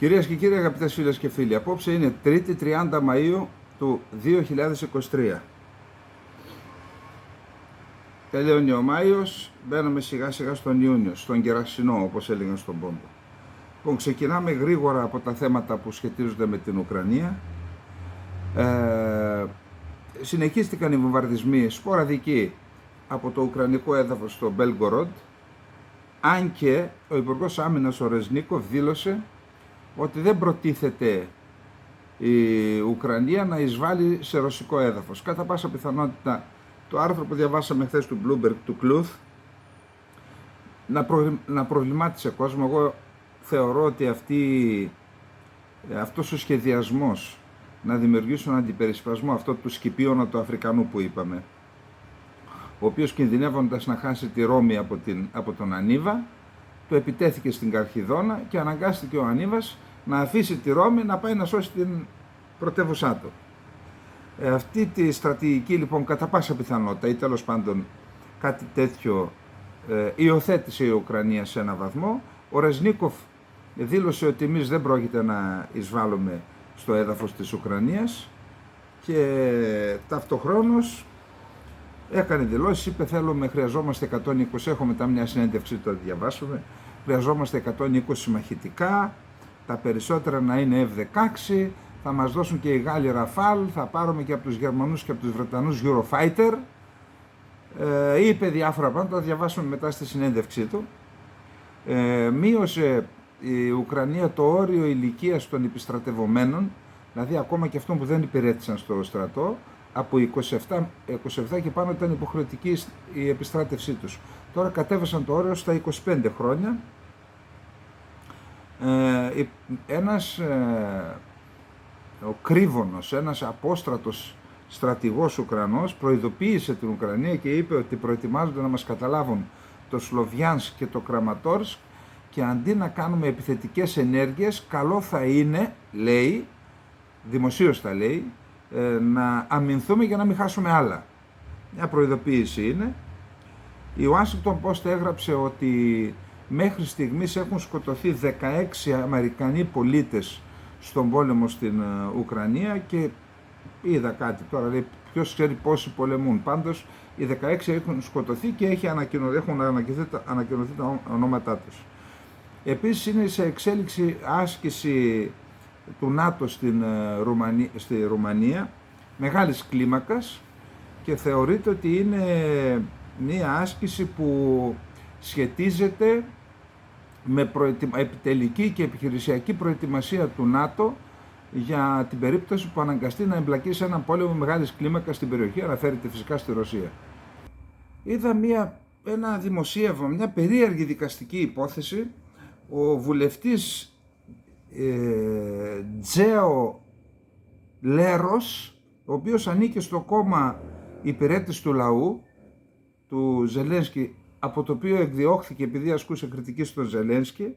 Κυρίες και κύριοι, αγαπητές φίλες και φίλοι, απόψε είναι 3η 30 Μαΐου του 2023. Τελειώνει ο Μάιος, μπαίνουμε σιγά σιγά στον Ιούνιο, στον κερασινό όπως έλεγαν στον Πόντο. Λοιπόν, ξεκινάμε γρήγορα από τα θέματα που σχετίζονται με την Ουκρανία. Συνεχίστηκαν οι βομβαρδισμοί σποραδικοί από το ουκρανικό έδαφος στο Μπέλγκοροντ, αν και ο Υπουργός Άμυνας ο Ρεζνίκοφ δήλωσε ότι δεν προτίθεται η Ουκρανία να εισβάλλει σε ρωσικό έδαφος. Κατά πάσα πιθανότητα το άρθρο που διαβάσαμε χθες του Bloomberg, του Κλουθ, να προβλημάτισε κόσμο. Εγώ θεωρώ ότι αυτός ο σχεδιασμός να δημιουργήσουν αντιπερισπασμό, αυτό του Σκυπίωνα του Αφρικανού που είπαμε, ο οποίος κινδυνεύοντας να χάσει τη Ρώμη από τον Ανίβα, το επιτέθηκε στην Καρχιδόνα και αναγκάστηκε ο Ανίβας να αφήσει τη Ρώμη να πάει να σώσει την πρωτεύουσά του. Αυτή τη στρατηγική λοιπόν κατά πάσα πιθανότητα ή τέλος πάντων κάτι τέτοιο υιοθέτησε η Ουκρανία σε ένα βαθμό. Ο Ρεζνίκοφ δήλωσε ότι εμείς δεν πρόκειται να εισβάλλουμε στο έδαφος της Ουκρανίας και ταυτοχρόνως έκανε δηλώσεις, είπε χρειαζόμαστε 120, έχω μετά μια συνέντευξη το διαβάσουμε, χρειαζόμαστε 120 μαχητικά, τα περισσότερα να είναι F-16, θα μας δώσουν και οι Γάλλοι Ραφάλ, θα πάρουμε και από τους Γερμανούς και από τους Βρετανούς Eurofighter. Είπε διάφορα πράγματα, θα διαβάσουμε μετά στη συνέντευξή του. Μείωσε η Ουκρανία το όριο ηλικίας των επιστρατευομένων, δηλαδή ακόμα και αυτών που δεν υπηρέτησαν στο στρατό, από 27 και πάνω ήταν υποχρεωτική η επιστράτευσή τους. Τώρα κατέβασαν το όριο στα 25 χρόνια. Ο Κρύβονος, ένας απόστρατος στρατηγός Ουκρανός, προειδοποίησε την Ουκρανία και είπε ότι προετοιμάζονται να μας καταλάβουν το Σλοβιάνσκ και το Κραματόρσκ και αντί να κάνουμε επιθετικές ενέργειες, καλό θα είναι, λέει, δημοσίως τα λέει, να αμυνθούμε για να μην χάσουμε άλλα. Μια προειδοποίηση είναι. Η Washington Post έγραψε ότι μέχρι στιγμής έχουν σκοτωθεί 16 Αμερικανοί πολίτες στον πόλεμο στην Ουκρανία και είδα κάτι τώρα, λέει, ποιος ξέρει πόσοι πολεμούν. Πάντως οι 16 έχουν σκοτωθεί και έχουν ανακοινωθεί τα ονόματά τους. Επίσης είναι σε εξέλιξη άσκηση του ΝΑΤΟ στη Ρουμανία, μεγάλης κλίμακας, και θεωρείται ότι είναι μία άσκηση που σχετίζεται με επιτελική και επιχειρησιακή προετοιμασία του ΝΑΤΟ για την περίπτωση που αναγκαστεί να εμπλακεί σε έναν πόλεμο μεγάλης κλίμακας στην περιοχή, αναφέρεται φυσικά στη Ρωσία. Είδα ένα δημοσίευμα, μια περίεργη δικαστική υπόθεση. Ο βουλευτής Τζέο Λέρος, ο οποίος ανήκε στο κόμμα υπηρέτης του λαού του Ζελένσκι, από το οποίο εκδιώχθηκε επειδή ασκούσε κριτική στον Ζελένσκι,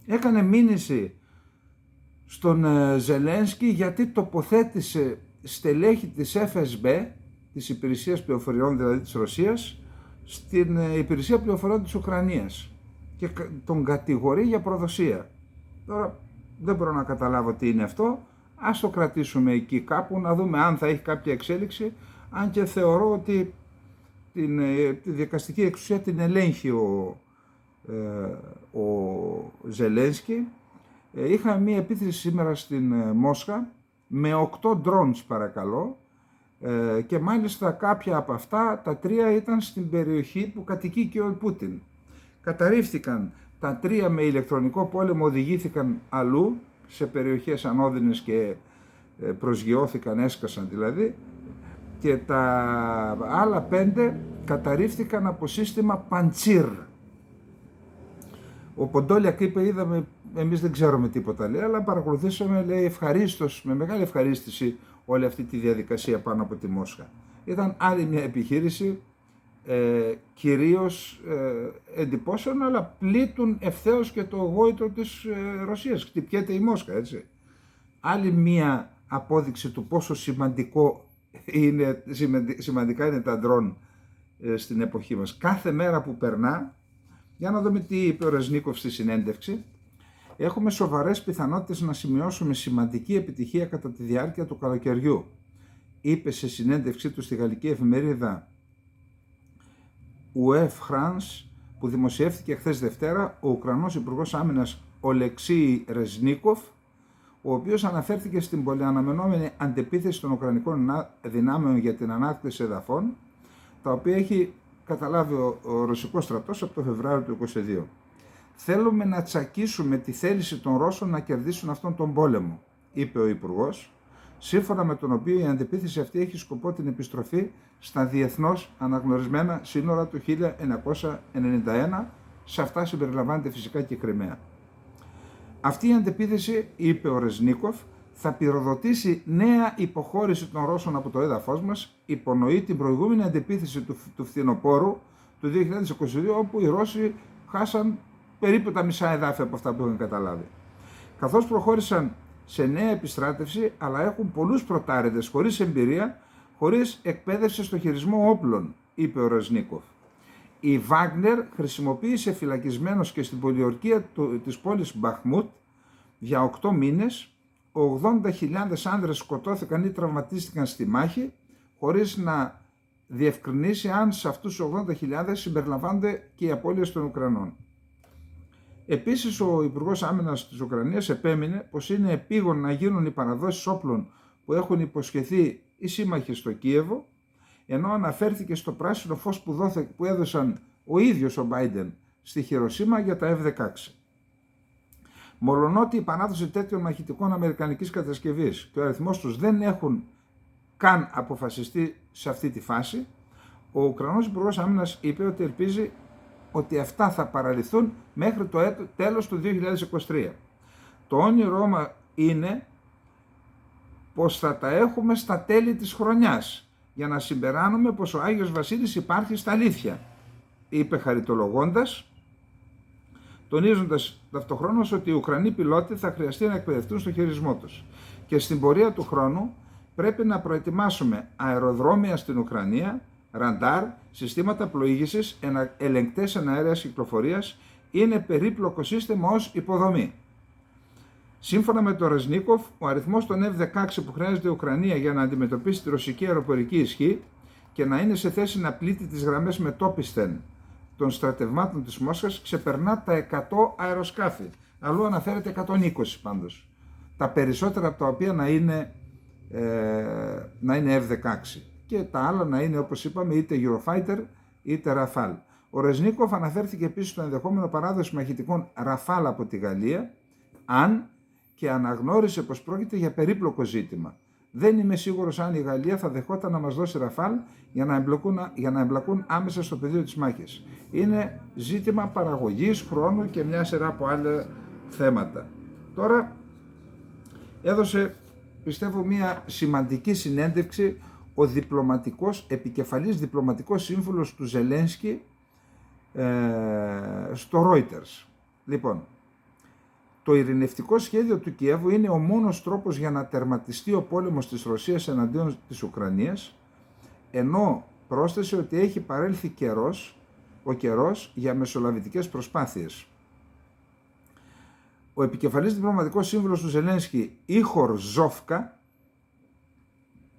έκανε μήνυση στον Ζελένσκι γιατί τοποθέτησε στελέχη της FSB, της Υπηρεσίας Πληροφοριών δηλαδή της Ρωσίας, στην Υπηρεσία Πληροφοριών της Ουκρανίας και τον κατηγορεί για προδοσία. Τώρα δεν μπορώ να καταλάβω τι είναι αυτό, ας το κρατήσουμε εκεί κάπου, να δούμε αν θα έχει κάποια εξέλιξη, αν και θεωρώ ότι τη δικαστική εξουσία την ελέγχει ο Ζελένσκι. Είχαμε μία επίθεση σήμερα στην Μόσχα με 8 drones παρακαλώ, και μάλιστα κάποια από αυτά, τα 3 ήταν στην περιοχή που κατοικεί και ο Πούτιν. Καταρρίφθηκαν τα 3 με ηλεκτρονικό πόλεμο, οδηγήθηκαν αλλού σε περιοχές ανώδυνες και προσγειώθηκαν, έσκασαν δηλαδή, και τα άλλα 5 καταρρίφθηκαν από σύστημα Παντσίρ. Ο Ποντόλιακ είπε, είδαμε, εμείς δεν ξέρουμε τίποτα, λέει, αλλά παρακολουθήσαμε, λέει, ευχαρίστως, με μεγάλη ευχαρίστηση όλη αυτή τη διαδικασία πάνω από τη Μόσχα. Ήταν άλλη μια επιχείρηση, κυρίως εντυπώσεων, αλλά πλήττουν ευθέως και το γόητρο της Ρωσίας. Χτυπιέται η Μόσχα, έτσι. Άλλη μια απόδειξη του πόσο σημαντικά είναι τα ντρόν στην εποχή μας. Κάθε μέρα που περνά, για να δούμε τι είπε ο Ρεζνίκοφ στη συνέντευξη, Έχουμε σοβαρές πιθανότητες να σημειώσουμε σημαντική επιτυχία κατά τη διάρκεια του καλοκαιριού, είπε σε συνέντευξή του στη γαλλική εφημερίδα Ouest France, που δημοσιεύτηκε χθες Δευτέρα, ο Ουκρανός Υπουργός Άμυνας Ολεξίη Ρεζνίκοφ, ο οποίος αναφέρθηκε στην πολυαναμενόμενη αντεπίθεση των Ουκρανικών δυνάμεων για την ανάκτηση εδαφών, τα οποία έχει καταλάβει ο Ρωσικός στρατός από το Φεβρουάριο του 2022. «Θέλουμε να τσακίσουμε τη θέληση των Ρώσων να κερδίσουν αυτόν τον πόλεμο», είπε ο Υπουργός, σύμφωνα με τον οποίο η αντεπίθεση αυτή έχει σκοπό την επιστροφή στα διεθνώς αναγνωρισμένα σύνορα του 1991, σε αυτά συμπεριλαμβάνεται φυσικά και η Κριμαία. Αυτή η αντεπίθεση, είπε ο Ρεζνίκοφ, θα πυροδοτήσει νέα υποχώρηση των Ρώσων από το έδαφος μας, υπονοεί την προηγούμενη αντεπίθεση του φθινοπόρου του 2022, όπου οι Ρώσοι χάσαν περίπου τα μισά εδάφη από αυτά που είχαν καταλάβει. Καθώς προχώρησαν σε νέα επιστράτευση, αλλά έχουν πολλούς πρωτάρεδες χωρίς εμπειρία, χωρίς εκπαίδευση στο χειρισμό όπλων, είπε ο Ρεζνίκοφ. Η Βάγνερ χρησιμοποίησε φυλακισμένος και στην πολιορκία της πόλης Μπαχμούτ για 8 μήνες, 80.000 άνδρες σκοτώθηκαν ή τραυματίστηκαν στη μάχη, χωρίς να διευκρινίσει αν σε αυτούς τους 80.000 συμπεριλαμβάνονται και οι απώλειες των Ουκρανών. Επίσης, ο Υπουργός Άμυνας της Ουκρανίας επέμεινε πως είναι επίγον να γίνουν οι παραδόσεις όπλων που έχουν υποσχεθεί οι σύμμαχοι στο Κίεβο, ενώ αναφέρθηκε στο πράσινο φως που έδωσαν ο ίδιος ο Μπάιντεν στη Χιροσίμα για τα F-16. Μολονότι η παράδοση τέτοιων μαχητικών αμερικανικής κατασκευής και ο αριθμός τους δεν έχουν καν αποφασιστεί σε αυτή τη φάση, ο Ουκρανός Υπουργός Άμυνας είπε ότι ελπίζει ότι αυτά θα παραλυθούν μέχρι το τέλος του 2023. Το όνειρό είναι πως θα τα έχουμε στα τέλη της χρονιάς, για να συμπεράνουμε πως ο Άγιος Βασίλης υπάρχει στα αλήθεια, είπε χαριτολογώντας, τονίζοντας ταυτοχρόνως ότι οι Ουκρανοί πιλότοι θα χρειαστεί να εκπαιδευτούν στο χειρισμό τους. Και στην πορεία του χρόνου πρέπει να προετοιμάσουμε αεροδρόμια στην Ουκρανία, ραντάρ, συστήματα πλοήγησης, ελεγκτές εναέρειας κυκλοφορίας. Είναι περίπλοκο σύστημα ως υποδομή. Σύμφωνα με τον Ρεζνίκοφ, ο αριθμός των F-16 που χρειάζεται η Ουκρανία για να αντιμετωπίσει τη ρωσική αεροπορική ισχύ και να είναι σε θέση να πλήττει τις γραμμές μετώπισθεν των στρατευμάτων της Μόσχας ξεπερνά τα 100 αεροσκάφη. Αλλού αναφέρεται 120 πάντως. Τα περισσότερα από τα οποία να είναι F-16 και τα άλλα να είναι, όπως είπαμε, είτε Eurofighter είτε Rafale. Ο Ρεζνίκοφ αναφέρθηκε επίσης στο ενδεχόμενο παράδοση μαχητικών Rafale από τη Γαλλία, αν και αναγνώρισε πως πρόκειται για περίπλοκο ζήτημα. Δεν είμαι σίγουρος αν η Γαλλία θα δεχόταν να μας δώσει Rafale για να εμπλακούν άμεσα στο πεδίο της μάχης. Είναι ζήτημα παραγωγής, χρόνου και μια σειρά από άλλα θέματα. Τώρα έδωσε, πιστεύω, μια σημαντική συνέντευξη ο επικεφαλής διπλωματικός σύμβουλος του Ζελένσκι στο Reuters. Λοιπόν, το ειρηνευτικό σχέδιο του Κιέβου είναι ο μόνος τρόπος για να τερματιστεί ο πόλεμος της Ρωσίας εναντίον της Ουκρανίας, ενώ πρόσθεσε ότι έχει παρέλθει ο καιρός για μεσολαβητικές προσπάθειες. Ο επικεφαλής διπλωματικός σύμβουλος του Ζελένσκι, Ήχορ Ζόφκα,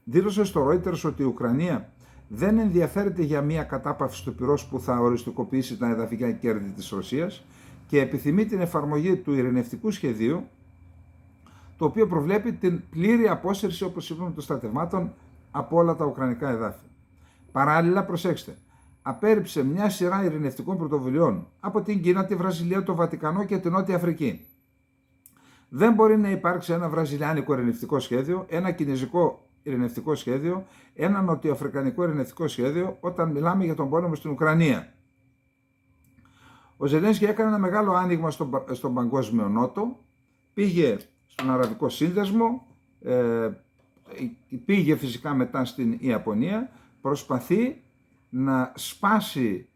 δήλωσε στο Reuters ότι η Ουκρανία δεν ενδιαφέρεται για μια κατάπαυση του πυρός που θα οριστικοποιήσει τα εδαφικά κέρδη της Ρωσίας και επιθυμεί την εφαρμογή του ειρηνευτικού σχεδίου, το οποίο προβλέπει την πλήρη απόσυρση, όπως είπαμε, των στρατευμάτων από όλα τα ουκρανικά εδάφη. Παράλληλα, προσέξτε, απέρριψε μια σειρά ειρηνευτικών πρωτοβουλειών από την Κίνα, τη Βραζιλία, το Βατικανό και την Νότια Αφρική. Δεν μπορεί να υπάρξει ένα βραζιλιάνικο ειρηνευτικό σχέδιο, ένα κινεζικό ειρηνευτικό σχέδιο, ένα νοτιοαφρικανικό ειρηνευτικό σχέδιο όταν μιλάμε για τον πόλεμο στην Ουκρανία. Ο Ζελένσκι έκανε ένα μεγάλο άνοιγμα στον Παγκόσμιο Νότο, πήγε στον Αραβικό Σύνδεσμο, πήγε φυσικά μετά στην Ιαπωνία, προσπαθεί να σπάσει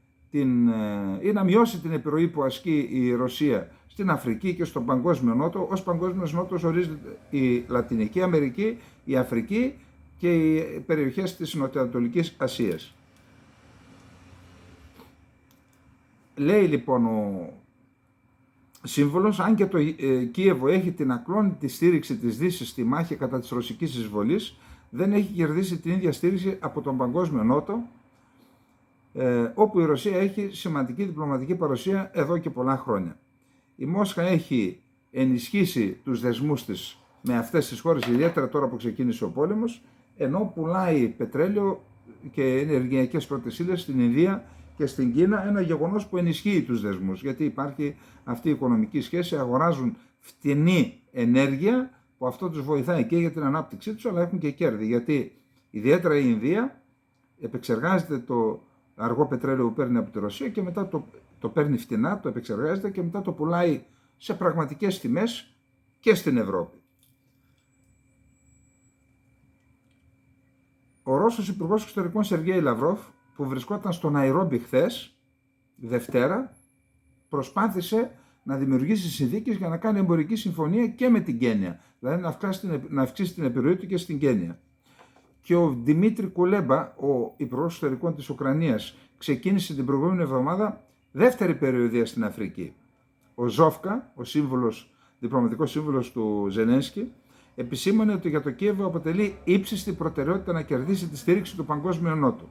ή να μειώσει την επιρροή που ασκεί η Ρωσία στην Αφρική και στον Παγκόσμιο Νότο. Ως Παγκόσμιος Νότος ορίζεται η Λατινική Αμερική, η Αφρική και οι περιοχές της Νοτιοανατολικής Ασίας. Λέει λοιπόν σύμβολος, αν και το Κίεβο έχει την ακλόνητη στήριξη της Δύσης στη μάχη κατά της ρωσικής εισβολής, δεν έχει κερδίσει την ίδια στήριξη από τον Παγκόσμιο Νότο, όπου η Ρωσία έχει σημαντική διπλωματική παρουσία εδώ και πολλά χρόνια. Η Μόσχα έχει ενισχύσει τους δεσμούς της με αυτές τις χώρες, ιδιαίτερα τώρα που ξεκίνησε ο πόλεμος, ενώ πουλάει πετρέλαιο και ενεργειακές πρώτες ύλες στην Ινδία και στην Κίνα, ένα γεγονός που ενισχύει τους δεσμούς, γιατί υπάρχει αυτή η οικονομική σχέση, αγοράζουν φτηνή ενέργεια, που αυτό τους βοηθάει και για την ανάπτυξή τους, αλλά έχουν και κέρδη, γιατί ιδιαίτερα η Ινδία επεξεργάζεται το αργό πετρέλαιο που παίρνει από τη Ρωσία και μετά το παίρνει φτηνά, το επεξεργάζεται και μετά το πουλάει σε πραγματικές τιμές και στην Ευρώπη. Ο Ρώσος Υπουργός Εξωτερικών Σεργέη Λαυρόφ, που βρισκόταν στο Ναϊρόμπι χθες, Δευτέρα, προσπάθησε να δημιουργήσει συνθήκες για να κάνει εμπορική συμφωνία και με την Κένια, δηλαδή να αυξήσει την επιρροή του και στην Κένια. Και ο Δημήτρη Κουλέμπα, ο Υπουργός Εξωτερικών της Ουκρανίας, ξεκίνησε την προηγούμενη εβδομάδα δεύτερη περιοδεία στην Αφρική. Ο Ζόφκα, ο διπλωματικός σύμβουλος του Ζελένσκι, επισήμανε ότι για το Κίεβο αποτελεί ύψιστη προτεραιότητα να κερδίσει τη στήριξη του Παγκόσμιου Νότου.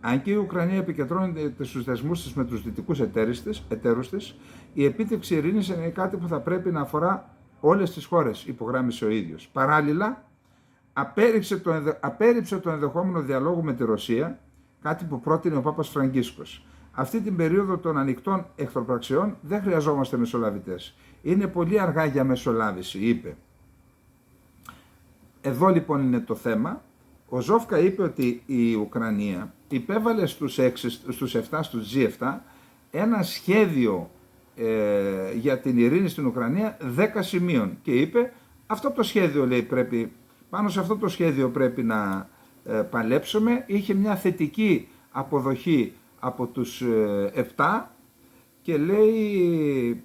Αν και η Ουκρανία επικεντρώνεται στους δεσμούς της με τους δυτικούς εταίρους της, η επίτευξη ειρήνης είναι κάτι που θα πρέπει να αφορά όλες τις χώρες, υπογράμμισε ο ίδιος. Παράλληλα, απέρριψε το ενδεχόμενο διαλόγου με τη Ρωσία, κάτι που πρότεινε ο Πάπας Φραγκίσκος. Αυτή την περίοδο των ανοιχτών εχθροπραξιών δεν χρειαζόμαστε μεσολαβητές. Είναι πολύ αργά για μεσολάβηση, είπε. Εδώ λοιπόν είναι το θέμα. Ο Ζόφκα είπε ότι η Ουκρανία υπέβαλε στους 7, στους G7, ένα σχέδιο για την ειρήνη στην Ουκρανία 10 σημείων και είπε αυτό το σχέδιο, λέει, πάνω σε αυτό το σχέδιο πρέπει να παλέψουμε. Είχε μια θετική αποδοχή από τους 7 και λέει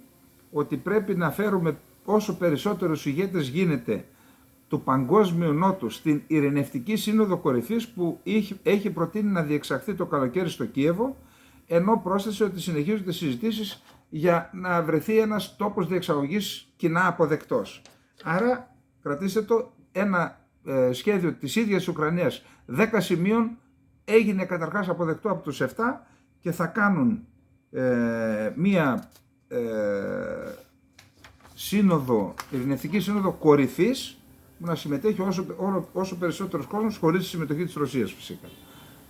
ότι πρέπει να φέρουμε όσο περισσότερους ηγέτες γίνεται του Παγκόσμιου Νότου στην Ειρηνευτική Σύνοδο Κορυφής που έχει προτείνει να διεξαχθεί το καλοκαίρι στο Κίεβο, ενώ πρόσθεσε ότι συνεχίζονται συζητήσεις για να βρεθεί ένας τόπος διεξαγωγής κοινά αποδεκτός. Άρα κρατήστε το, ένα σχέδιο της ίδιας Ουκρανίας 10 σημείων έγινε καταρχάς αποδεκτό από τους 7 και θα κάνουν μία ειρηνευτική σύνοδο κορυφής που να συμμετέχει όσο περισσότερος κόσμος χωρίς τη συμμετοχή της Ρωσίας φυσικά.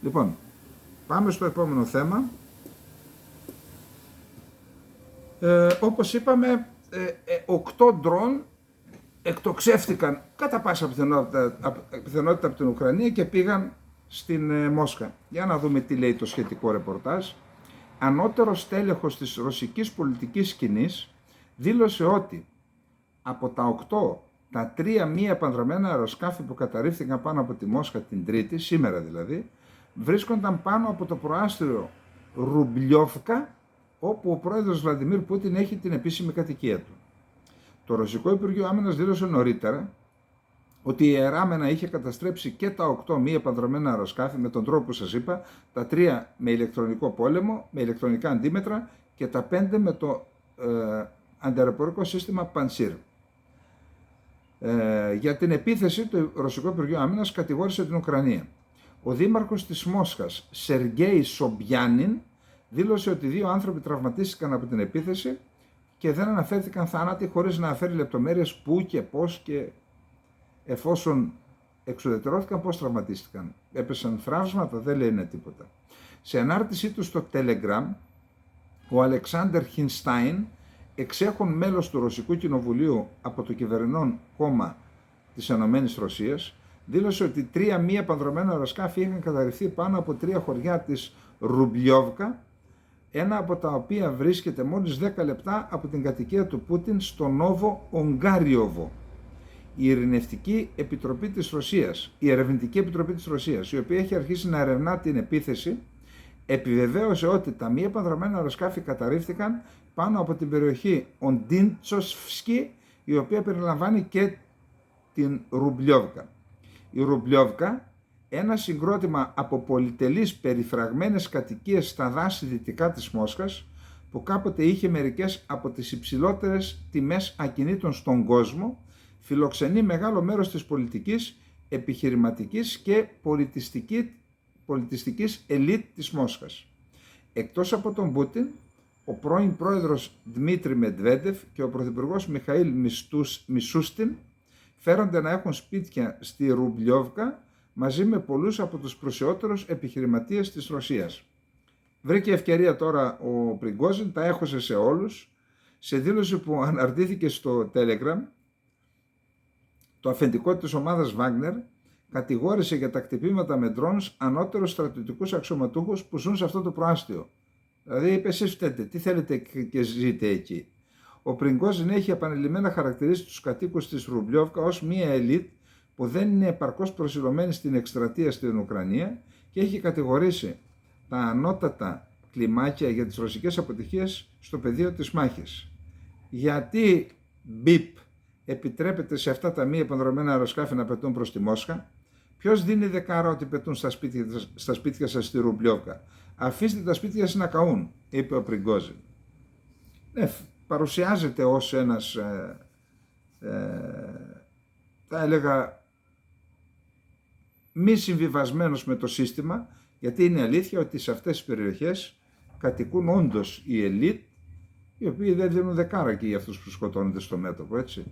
Λοιπόν, πάμε στο επόμενο θέμα. Όπως είπαμε, 8 ντρόν εκτοξεύτηκαν κατά πάσα πιθανότητα από την Ουκρανία και πήγαν στην Μόσχα. Για να δούμε τι λέει το σχετικό ρεπορτάζ. Ανώτερος τέλεχος της ρωσικής πολιτικής σκηνής δήλωσε ότι από τα 8, τα 3 μη επανδρομένα αεροσκάφη που καταρρίφθηκαν πάνω από τη Μόσχα την Τρίτη, σήμερα δηλαδή, βρίσκονταν πάνω από το προάστιο Ρουμπλιόφκα, όπου ο πρόεδρος Βλαντιμίρ Πούτιν έχει την επίσημη κατοικία του. Το Ρωσικό Υπουργείο Άμυνας δήλωσε νωρίτερα ότι η Αεράμενα είχε καταστρέψει και τα 8 μη επανδρομένα αεροσκάφη με τον τρόπο που σας είπα, τα 3 με ηλεκτρονικό πόλεμο, με ηλεκτρονικά αντίμετρα και τα 5 με το αντιαεροπορικό σύστημα Pansir. Για την επίθεση, το Ρωσικό Υπουργείο Άμυνας κατηγόρησε την Ουκρανία. Ο δήμαρχος της Μόσχας, Σεργέη Σομπιάνιν, δήλωσε ότι 2 άνθρωποι τραυματίστηκαν από την επίθεση και δεν αναφέρθηκαν θάνατοι, χωρίς να αναφέρει λεπτομέρειες πού και πώς και εφόσον εξουδετερώθηκαν πώς τραυματίστηκαν. Έπεσαν θραύσματα, δεν λένε τίποτα. Σε ανάρτησή του στο Telegram, ο Αλεξάνδερ Χινστάιν, εξέχον μέλος του Ρωσικού Κοινοβουλίου από το κυβερνών κόμμα της ΕΡ, δήλωσε ότι 3 μη επανδρομένα αεροσκάφη είχαν καταρριφθεί πάνω από 3 χωριά της Ρουμπλιόβκα, ένα από τα οποία βρίσκεται μόλις 10 λεπτά από την κατοικία του Πούτιν στο Νόβο Ογκάριοβο. Η Ερευνητική Επιτροπή της Ρωσίας, η οποία έχει αρχίσει να ερευνά την επίθεση, επιβεβαίωσε ότι τα μη επανδρομένα αεροσκάφη καταρρίφθηκαν πάνω από την περιοχή Οντίντσοσφσκι, η οποία περιλαμβάνει και την Ρουμπλιόβκα. Η Ρουμπλιόβκα, ένα συγκρότημα από πολυτελείς περιφραγμένες κατοικίες στα δάση δυτικά της Μόσχας, που κάποτε είχε μερικές από τις υψηλότερες τιμές ακινήτων στον κόσμο, φιλοξενεί μεγάλο μέρος της πολιτικής, επιχειρηματικής και πολιτιστικής ελίτ της Μόσχας. Εκτός από τον Πούτιν, ο πρώην πρόεδρος Δημήτρη Μεντβέντεφ και ο πρωθυπουργός Μιχαήλ Μισούστιν φέρονται να έχουν σπίτια στη Ρουμπλιόβκα μαζί με πολλούς από τους πλουσιότερους επιχειρηματίες της Ρωσίας. Βρήκε ευκαιρία τώρα ο Πριγκόζιν, τα έχωσε σε όλους. Σε δήλωση που αναρτήθηκε στο Telegram, το αφεντικό της ομάδας Βάγνερ κατηγόρησε για τα χτυπήματα με drones ανώτερους στρατιωτικούς αξιωματούχους που ζουν σε αυτό το προάστιο. Δηλαδή είπε, εσείς φταίτε, τι θέλετε και ζείτε εκεί. Ο Πριγκόζιν έχει επανειλημμένα χαρακτηρίσει τους κατοίκους της Ρουμπλιόβκα ως μία ελίτ που δεν είναι επαρκώς προσιλωμένη στην εκστρατεία στην Ουκρανία και έχει κατηγορήσει τα ανώτατα κλιμάκια για τις ρωσικές αποτυχίες στο πεδίο της μάχης. Γιατί BIP επιτρέπεται σε αυτά τα μη επανδρομένα αεροσκάφη να πετούν προς τη Μόσχα? Ποιος δίνει δεκάρα ότι πετούν στα σπίτια σας στη Ρουμπλιόβκα? Αφήστε τα σπίτια σας να καούν, είπε ο Πριγκόζιν. Παρουσιάζεται ως ένας, θα έλεγα, μη συμβιβασμένος με το σύστημα, γιατί είναι αλήθεια ότι σε αυτές τις περιοχές κατοικούν όντως οι ελίτ, οι οποίοι δεν δίνουν δεκάρα και για αυτούς που σκοτώνονται στο μέτωπο, έτσι.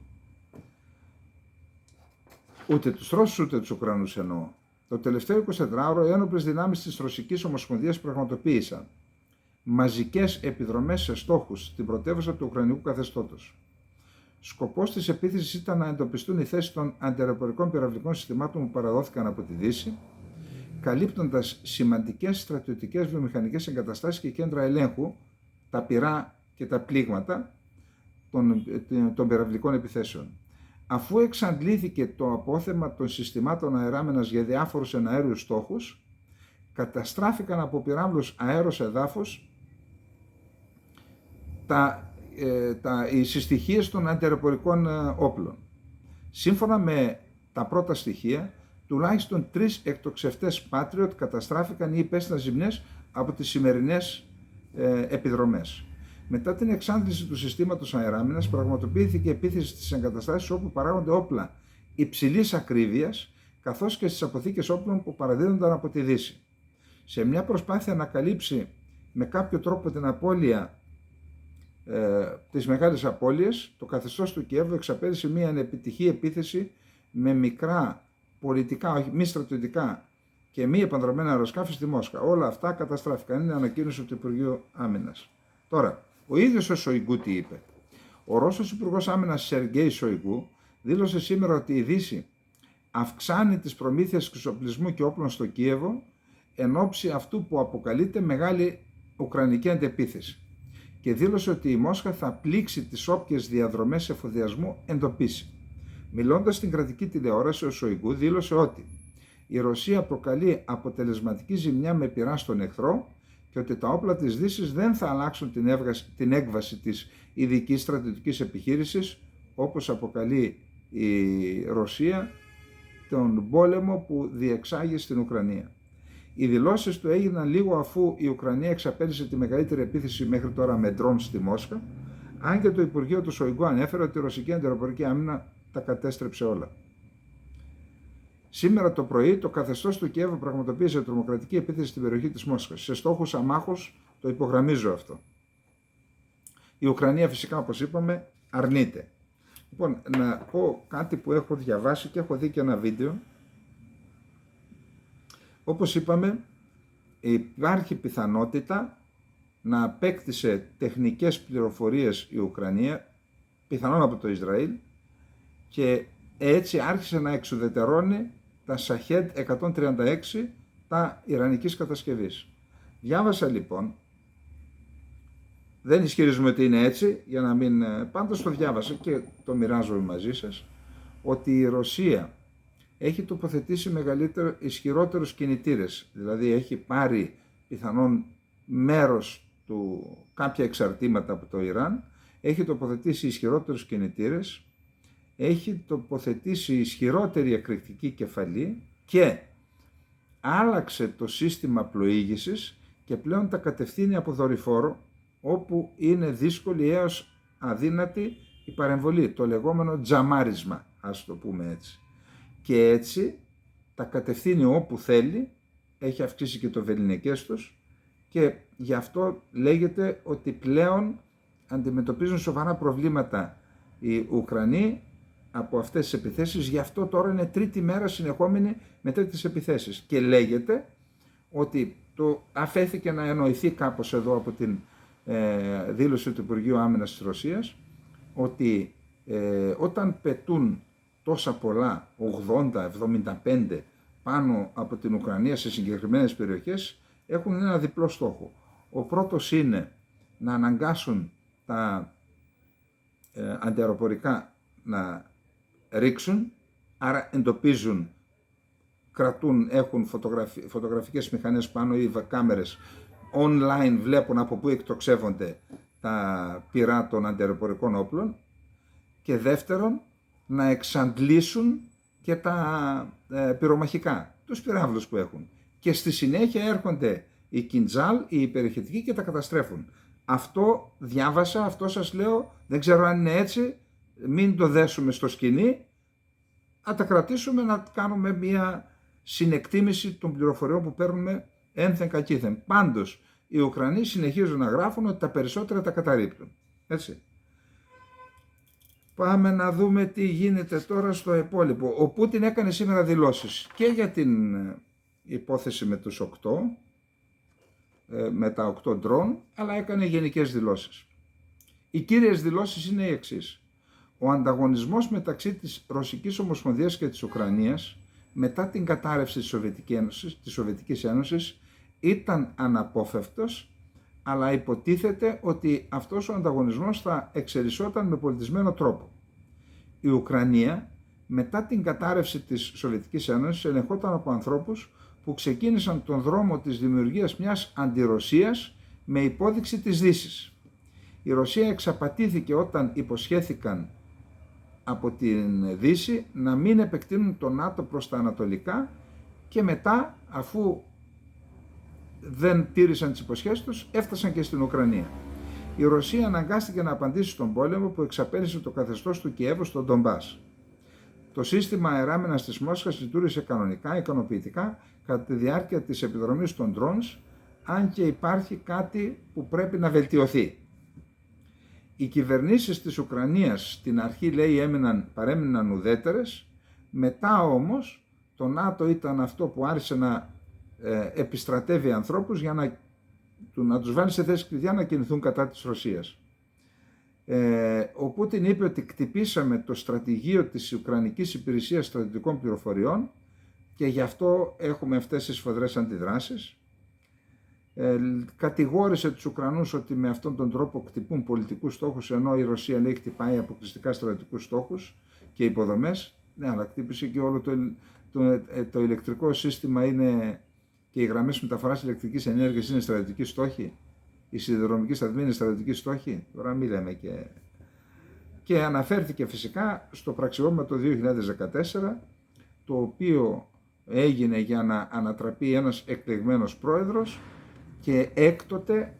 Ούτε τους Ρώσους ούτε τους Ουκρανούς εννοώ. Το τελευταίο 24ωρο οι ένοπλες δυνάμεις της Ρωσικής Ομοσπονδίας πραγματοποίησαν μαζικές επιδρομές σε στόχους στην πρωτεύουσα του Ουκρανικού καθεστώτος. Σκοπός της επίθεσης ήταν να εντοπιστούν οι θέσεις των αντιαεροπορικών πυραυλικών συστημάτων που παραδόθηκαν από τη Δύση, καλύπτοντας σημαντικές στρατιωτικές βιομηχανικές εγκαταστάσεις και κέντρα ελέγχου, τα πυρά και τα πλήγματα των πυραυλικών επιθέσεων. Αφού εξαντλήθηκε το απόθεμα των συστημάτων αεράμενας για διάφορους εναέριους στόχους, καταστράφηκαν από πυράβλους αέρος εδάφους οι συστοιχίες των αντιαεροπορικών όπλων. Σύμφωνα με τα πρώτα στοιχεία, τουλάχιστον 3 εκτοξευτές Patriot καταστράφηκαν ή υπέστησαν ζημιές από τις σημερινές επιδρομές. Μετά την εξάντληση του συστήματος αεράμενας, πραγματοποιήθηκε επίθεση στις εγκαταστάσεις όπου παράγονται όπλα υψηλής ακρίβειας, καθώς και στις αποθήκες όπλων που παραδίδονταν από τη Δύση. Σε μια προσπάθεια να καλύψει με κάποιο τρόπο την απώλεια, τις μεγάλες απώλειες, το καθεστώς του Κιέβου εξαπέλυσε μια ανεπιτυχή επίθεση με μικρά πολιτικά, μη στρατιωτικά και μη επανδρομένα αεροσκάφη στη Μόσχα. Όλα αυτά καταστράφηκαν. Είναι ανακοίνωση του Υπουργείου Άμυνας. Τώρα, ο ίδιος ο Σοϊγκού τι είπε? Ο Ρώσος Υπουργός Άμυνας Σεργέη Σοϊγκού δήλωσε σήμερα ότι η Δύση αυξάνει τις προμήθειες εξοπλισμού και όπλων στο Κίεβο εν ώψη αυτού που αποκαλείται μεγάλη ουκρανική αντεπίθεση και δήλωσε ότι η Μόσχα θα πλήξει τις όποιες διαδρομές εφοδιασμού εντοπίσει. Μιλώντας στην κρατική τηλεόραση, ο Σοϊγκού δήλωσε ότι η Ρωσία προκαλεί αποτελεσματική ζημιά με πυρά στον εχθρό και ότι τα όπλα της Δύσης δεν θα αλλάξουν την έκβαση της ειδικής στρατιωτικής επιχείρησης, όπως αποκαλεί η Ρωσία τον πόλεμο που διεξάγει στην Ουκρανία. Οι δηλώσεις του έγιναν λίγο αφού η Ουκρανία εξαπέλυσε τη μεγαλύτερη επίθεση μέχρι τώρα με ντρόν στη Μόσχα, αν και το Υπουργείο του Σοϊγκού ανέφερε ότι η ρωσική αντιαεροπορική άμυνα τα κατέστρεψε όλα. Σήμερα το πρωί το καθεστώς του Κιέβου πραγματοποίησε τρομοκρατική επίθεση στην περιοχή της Μόσχας. Σε στόχους αμάχους, το υπογραμμίζω αυτό. Η Ουκρανία φυσικά, όπως είπαμε, αρνείται. Λοιπόν, να πω κάτι που έχω διαβάσει και έχω δει και ένα βίντεο. Όπως είπαμε, υπάρχει πιθανότητα να απέκτησε τεχνικές πληροφορίες η Ουκρανία, πιθανόν από το Ισραήλ, και έτσι άρχισε να εξουδετερώνει τα Σαχέντ 136, τα ιρανικής κατασκευής. Διάβασα λοιπόν, δεν ισχυρίζουμε ότι είναι έτσι, για να μην, πάντως το διάβασα και το μοιράζομαι μαζί σας, ότι η Ρωσία έχει τοποθετήσει ισχυρότερους κινητήρες, δηλαδή έχει πάρει πιθανόν μέρος του κάποια εξαρτήματα από το Ιράν, έχει τοποθετήσει ισχυρότερους κινητήρες, έχει τοποθετήσει ισχυρότερη εκρηκτική κεφαλή και άλλαξε το σύστημα πλοήγησης και πλέον τα κατευθύνει από δορυφόρο, όπου είναι δύσκολη έως αδύνατη η παρεμβολή, το λεγόμενο τζαμάρισμα, ας το πούμε έτσι. Και έτσι τα κατευθύνει όπου θέλει, έχει αυξήσει και το βεληνικές τους και γι' αυτό λέγεται ότι πλέον αντιμετωπίζουν σοβαρά προβλήματα οι Ουκρανοί από αυτές τις επιθέσεις, γι' αυτό τώρα είναι τρίτη μέρα συνεχόμενη με τέτοιες επιθέσεις και λέγεται ότι το αφέθηκε να εννοηθεί κάπως εδώ από την δήλωση του Υπουργείου Άμυνας της Ρωσίας ότι όταν πετούν τόσα πολλά, 80-75 πάνω από την Ουκρανία σε συγκεκριμένες περιοχές, έχουν ένα διπλό στόχο. Ο πρώτος είναι να αναγκάσουν τα αντιαεροπορικά να ρίξουν, άρα εντοπίζουν, κρατούν, έχουν φωτογραφικές μηχανές πάνω ή κάμερες online, βλέπουν από πού εκτοξεύονται τα πυρά των αντιαεροπορικών όπλων και δεύτερον να εξαντλήσουν και τα πυρομαχικά, τους πυράβλους που έχουν και στη συνέχεια έρχονται οι Κιντζάλ, οι υπερηχητικοί και τα καταστρέφουν. Αυτό διάβασα, αυτό σας λέω, δεν ξέρω αν είναι έτσι, μην το δέσουμε στο σκηνή, να τα κρατήσουμε να κάνουμε μια συνεκτίμηση των πληροφοριών που παίρνουμε ένθεν κακήθεν. Πάντως, οι Ουκρανοί συνεχίζουν να γράφουν ότι τα περισσότερα τα καταρρίπτουν. Έτσι. Πάμε να δούμε τι γίνεται τώρα στο υπόλοιπο. Ο Πούτιν έκανε σήμερα δηλώσεις και για την υπόθεση με τους 8, με τα 8 ντρόν, αλλά έκανε γενικές δηλώσεις. Οι κύριες δηλώσεις είναι οι εξής. Ο ανταγωνισμός μεταξύ της Ρωσικής Ομοσπονδίας και της Ουκρανίας μετά την κατάρρευση της Σοβιετικής Ένωσης ήταν αναπόφευκτος, αλλά υποτίθεται ότι αυτός ο ανταγωνισμός θα εξελισσόταν με πολιτισμένο τρόπο. Η Ουκρανία μετά την κατάρρευση της Σοβιετικής Ένωσης ελεγχόταν από ανθρώπους που ξεκίνησαν τον δρόμο της δημιουργίας μιας αντιρωσίας με υπόδειξη της Δύσης. Η Ρωσία εξαπατήθηκε όταν υποσχέθηκαν από την Δύση να μην επεκτείνουν το ΝΑΤΟ προς τα ανατολικά και μετά, αφού δεν τήρησαν τις υποσχέσεις τους, έφτασαν και στην Ουκρανία. Η Ρωσία αναγκάστηκε να απαντήσει στον πόλεμο που εξαπέλυσε το καθεστώς του Κιέβου στο Ντομπάς. Το σύστημα αεράμενας της Μόσχας λειτουργήσε κανονικά, ικανοποιητικά, κατά τη διάρκεια της επιδρομής των drones, αν και υπάρχει κάτι που πρέπει να βελτιωθεί. Οι κυβερνήσεις της Ουκρανίας στην αρχή, λέει, παρέμειναν ουδέτερες, μετά όμως το ΝΑΤΟ ήταν αυτό που άρχισε να επιστρατεύει ανθρώπους για να τους βάλει σε θέση κλειδιά να κινηθούν κατά της Ρωσίας. Ο Πούτιν είπε ότι κτυπήσαμε το στρατηγείο της Ουκρανικής Υπηρεσίας Στρατιωτικών Πληροφοριών και γι' αυτό έχουμε αυτές τις σφοδρές αντιδράσεις. Κατηγόρησε τους Ουκρανούς ότι με αυτόν τον τρόπο κτυπούν πολιτικούς στόχους, ενώ η Ρωσία, λέει, χτυπάει αποκλειστικά στρατιωτικούς στόχους και υποδομές. Ναι, αλλά χτύπησε και όλο το ηλεκτρικό σύστημα είναι και οι γραμμές μεταφοράς ηλεκτρικής ενέργειας είναι στρατιωτικοί στόχοι. Η σιδηροδρομική σταθμή είναι στρατιωτική στόχη. Τώρα μην λέμε και αναφέρθηκε φυσικά στο πραξικόπημα το 2014, το οποίο έγινε για να ανατραπεί ένας εκλεγμένος πρόεδρος και έκτοτε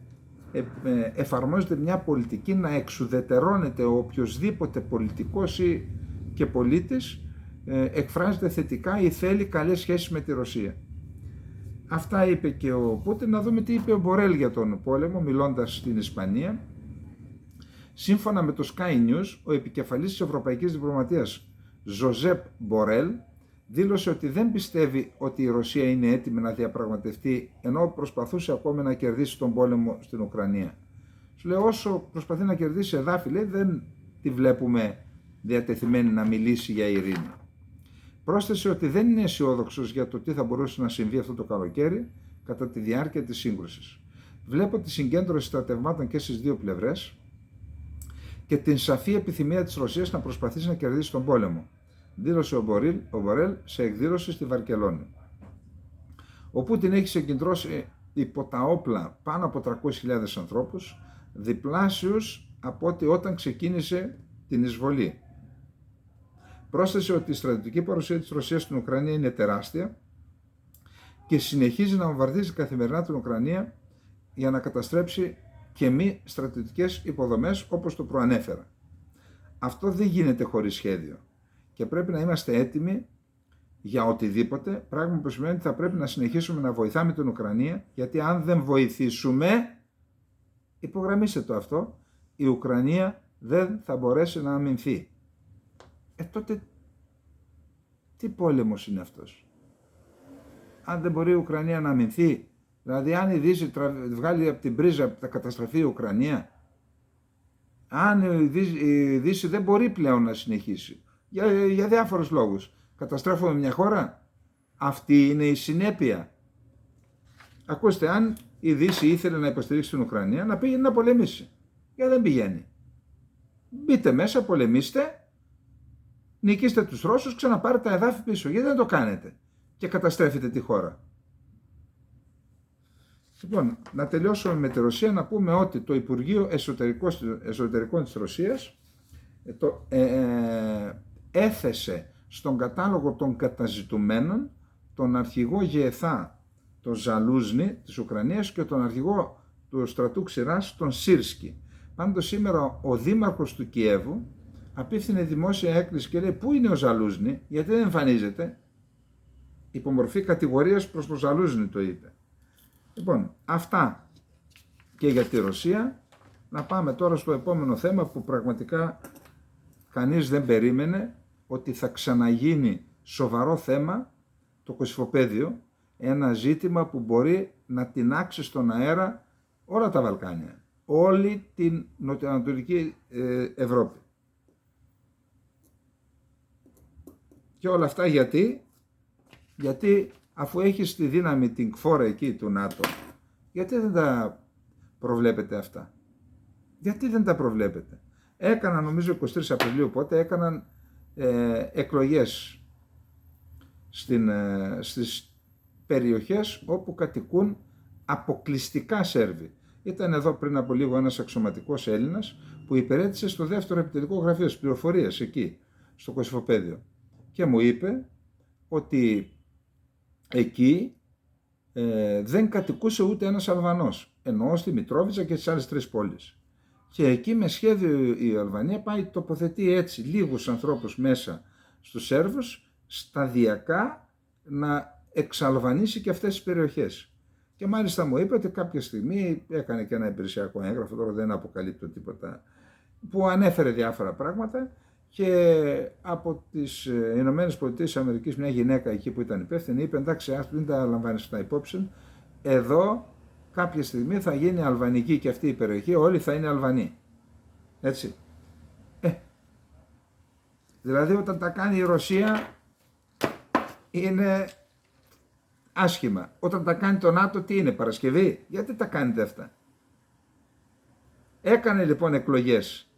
εφαρμόζεται μια πολιτική να εξουδετερώνεται ο οποιοσδήποτε πολιτικός ή και πολίτης εκφράζεται θετικά ή θέλει καλές σχέσεις με τη Ρωσία. Αυτά είπε και ο Πούτιν. Να δούμε τι είπε ο Μπορέλ για τον πόλεμο, μιλώντας στην Ισπανία. Σύμφωνα με το Sky News, ο επικεφαλής της Ευρωπαϊκής Διπλωματίας, Ζωζέπ Μπορέλ, δήλωσε ότι δεν πιστεύει ότι η Ρωσία είναι έτοιμη να διαπραγματευτεί, ενώ προσπαθούσε ακόμη να κερδίσει τον πόλεμο στην Ουκρανία. Σου λέει, όσο προσπαθεί να κερδίσει εδάφη, λέει, δεν τη βλέπουμε διατεθειμένη να μιλήσει για ειρήνη. Πρόσθεσε ότι δεν είναι αισιόδοξος για το τι θα μπορούσε να συμβεί αυτό το καλοκαίρι κατά τη διάρκεια της σύγκρουσης. Βλέπω τη συγκέντρωση στρατευμάτων και στις δύο πλευρές και την σαφή επιθυμία της Ρωσίας να προσπαθήσει να κερδίσει τον πόλεμο, δήλωσε ο Μπορέλ σε εκδήλωση στη Βαρκελόνη. Ο Πούτιν έχει συγκεντρώσει υπό τα όπλα πάνω από 300.000 ανθρώπους, διπλάσιους από ό,τι όταν ξεκίνησε την εισβολή. Πρόσθεσε ότι η στρατιωτική παρουσία της Ρωσίας στην Ουκρανία είναι τεράστια και συνεχίζει να βομβαρδίζει καθημερινά την Ουκρανία για να καταστρέψει και μη στρατιωτικές υποδομές όπως το προανέφερα. Αυτό δεν γίνεται χωρίς σχέδιο και πρέπει να είμαστε έτοιμοι για οτιδήποτε, πράγμα που σημαίνει ότι θα πρέπει να συνεχίσουμε να βοηθάμε την Ουκρανία, γιατί αν δεν βοηθήσουμε, υπογραμμίστε το αυτό, η Ουκρανία δεν θα μπορέσει να αμυνθεί. Τότε τι πόλεμος είναι αυτός? Αν δεν μπορεί η Ουκρανία να αμυνθεί, δηλαδή αν η Δύση βγάλει από την πρίζα θα καταστραφεί η Ουκρανία, αν η Δύση δεν μπορεί πλέον να συνεχίσει για διάφορους λόγους, καταστρέφουμε μια χώρα, αυτή είναι η συνέπεια. Ακούστε, αν η Δύση ήθελε να υποστηρίξει την Ουκρανία, να πήγαινε να πολεμήσει. Γιατί δεν πηγαίνει? Μπείτε μέσα, πολεμήστε, νικήστε τους Ρώσους, ξαναπάρετε τα εδάφη πίσω. Γιατί δεν το κάνετε και καταστρέφετε τη χώρα? Λοιπόν, να τελειώσουμε με τη Ρωσία, να πούμε ότι το Υπουργείο Εσωτερικών της Ρωσίας έθεσε στον κατάλογο των καταζητουμένων τον αρχηγό ΓΕΘΑ, τον Ζαλούζνη της Ουκρανίας, και τον αρχηγό του στρατού Ξηράς, τον Σίρσκι. Πάντως σήμερα ο δήμαρχος του Κιέβου απίφθινε δημόσια έκκληση και λέει: πού είναι ο Ζαλούζνη, γιατί δεν εμφανίζεται? Υπομορφή κατηγορίας προς τον Ζαλούζνη το είπε. Λοιπόν, αυτά και για τη Ρωσία. Να πάμε τώρα στο επόμενο θέμα που πραγματικά κανείς δεν περίμενε ότι θα ξαναγίνει σοβαρό θέμα, το Κωσυφοπαίδιο, ένα ζήτημα που μπορεί να τεινάξει στον αέρα όλα τα Βαλκάνια, όλη την νοτιοανατολική Ευρώπη. Και όλα αυτά γιατί αφού έχει στη δύναμη την κφόρα εκεί του ΝΑΤΟ, γιατί δεν τα προβλέπετε αυτά? Γιατί δεν τα προβλέπετε? Έκαναν, νομίζω 23 Απριλίου πότε, έκαναν εκλογές στις περιοχές όπου κατοικούν αποκλειστικά Σέρβοι. Ήταν εδώ πριν από λίγο ένας αξιωματικός Έλληνας που υπηρέτησε στο δεύτερο επιτελικό γραφείο της πληροφορίας εκεί, στο Κωσυφοπαίδιο, και μου είπε ότι εκεί δεν κατοικούσε ούτε ένας Αλβανός, εννοώ στη Μητρόβιτσα και στις άλλες 3 πόλεις. Και εκεί με σχέδιο η Αλβανία πάει, τοποθετεί έτσι λίγους ανθρώπους μέσα στους Σέρβους, σταδιακά να εξαλβανίσει και αυτές τις περιοχές. Και μάλιστα μου είπε ότι κάποια στιγμή έκανε και ένα υπηρεσιακό έγγραφο, τώρα δεν αποκαλύπτω τίποτα, που ανέφερε διάφορα πράγματα, και από τις Ηνωμένες Πολιτείες Αμερικής μια γυναίκα εκεί που ήταν υπεύθυνη είπε: εντάξει, μην τα λαμβάνεις αυτά υπόψη, εδώ κάποια στιγμή θα γίνει αλβανική και αυτή η περιοχή, όλοι θα είναι Αλβανοί. Έτσι. Δηλαδή όταν τα κάνει η Ρωσία είναι άσχημα. Όταν τα κάνει το ΝΑΤΟ τι είναι, Παρασκευή? Γιατί τα κάνετε αυτά? Έκανε λοιπόν εκλογές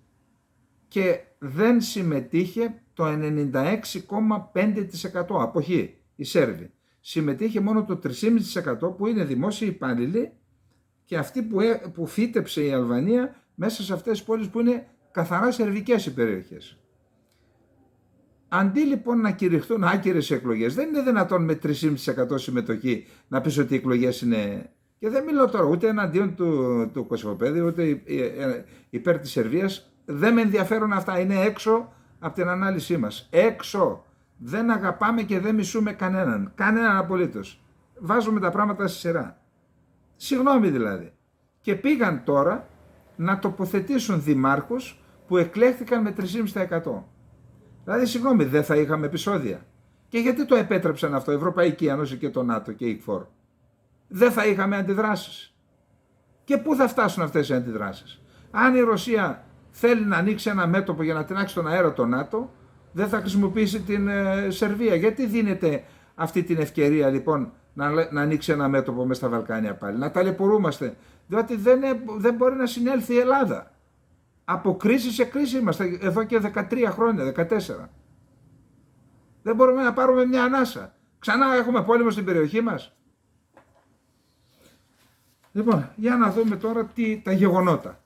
και δεν συμμετείχε το 96,5% αποχή οι Σέρβοι. Συμμετείχε μόνο το 3,5% που είναι δημόσιοι υπάλληλοι και αυτοί που φύτεψε η Αλβανία μέσα σε αυτές τις πόλεις που είναι καθαρά σερβικές οι περιοχές. Αντί λοιπόν να κηρυχθούν άκυρες εκλογές, δεν είναι δυνατόν με 3,5% συμμετοχή να πεις ότι οι εκλογές είναι... Και δεν μιλώ τώρα ούτε εναντίον του Κωσυφοπαίδειου, ούτε υπέρ της Σερβίας. Δεν με ενδιαφέρουν αυτά, είναι έξω από την ανάλυση μας. Έξω. Δεν αγαπάμε και δεν μισούμε κανέναν. Κανέναν απολύτως. Βάζουμε τα πράγματα στη σειρά. Συγγνώμη δηλαδή. Και πήγαν τώρα να τοποθετήσουν δημάρχους που εκλέχθηκαν με 3,5%. Δηλαδή, συγγνώμη, δεν θα είχαμε επεισόδια? Και γιατί το επέτρεψαν αυτό η Ευρωπαϊκή Ένωση και το ΝΑΤΟ και η ΚΦΟΡ? Δεν θα είχαμε αντιδράσεις? Και πού θα φτάσουν αυτές οι αντιδράσεις? Αν η Ρωσία θέλει να ανοίξει ένα μέτωπο για να τεινάξει τον αέρα το ΝΑΤΟ, δεν θα χρησιμοποιήσει την Σερβία? Γιατί δίνεται αυτή την ευκαιρία λοιπόν να ανοίξει ένα μέτωπο μες στα Βαλκάνια πάλι? Να ταλαιπωρούμαστε, διότι δεν μπορεί να συνέλθει η Ελλάδα. Από κρίση σε κρίση είμαστε εδώ και 13 χρόνια, 14. Δεν μπορούμε να πάρουμε μια ανάσα. Ξανά έχουμε πόλεμο στην περιοχή μας. Λοιπόν, για να δούμε τώρα τα γεγονότα.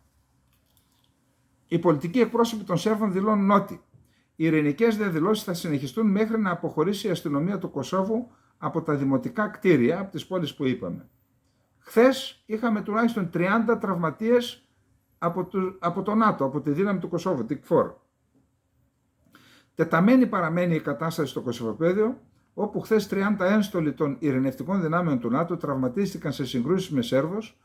Οι πολιτικοί εκπρόσωποι των Σέρβων δηλώνουν ότι οι ειρηνικές διαδηλώσεις θα συνεχιστούν μέχρι να αποχωρήσει η αστυνομία του Κωσόβου από τα δημοτικά κτίρια, από τις πόλεις που είπαμε. Χθες είχαμε τουλάχιστον 30 τραυματίες από το ΝΑΤΟ, από τη δύναμη του Κωσόβου, την KFOR. Τεταμένη παραμένει η κατάσταση στο Κωσυφοπαίδιο, όπου χθες 30 ένστολοι των ειρηνευτικών δυνάμεων του ΝΑΤΟ τραυματίστηκαν σε συγκρούσεις με Σέρβους,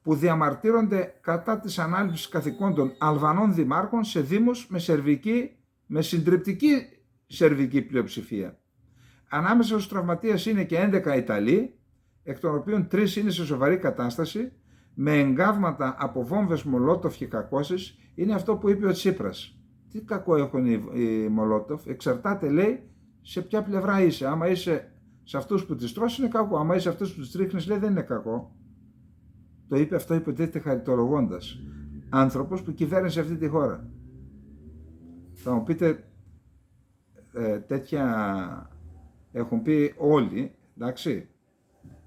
που διαμαρτύρονται κατά της ανάληψης καθηκόντων Αλβανών δημάρχων σε δήμους με συντριπτική σερβική πλειοψηφία. Ανάμεσα στους τραυματίες είναι και 11 Ιταλοί, εκ των οποίων 3 είναι σε σοβαρή κατάσταση, με εγκάβματα από βόμβες Μολότοφ και κακώσεις. Είναι αυτό που είπε ο Τσίπρας. Τι κακό έχουν οι Μολότοφ, εξαρτάται, λέει, σε ποια πλευρά είσαι. Άμα είσαι σε αυτούς που τις τρως είναι κακό, άμα είσαι σε αυτούς που τις τρίχνεις, λέει, δεν είναι κακό. Το είπε αυτό, υποτίθεται χαριτολογώντας άνθρωπος που κυβέρνησε αυτή τη χώρα. Θα μου πείτε, τέτοια έχουν πει όλοι, εντάξει,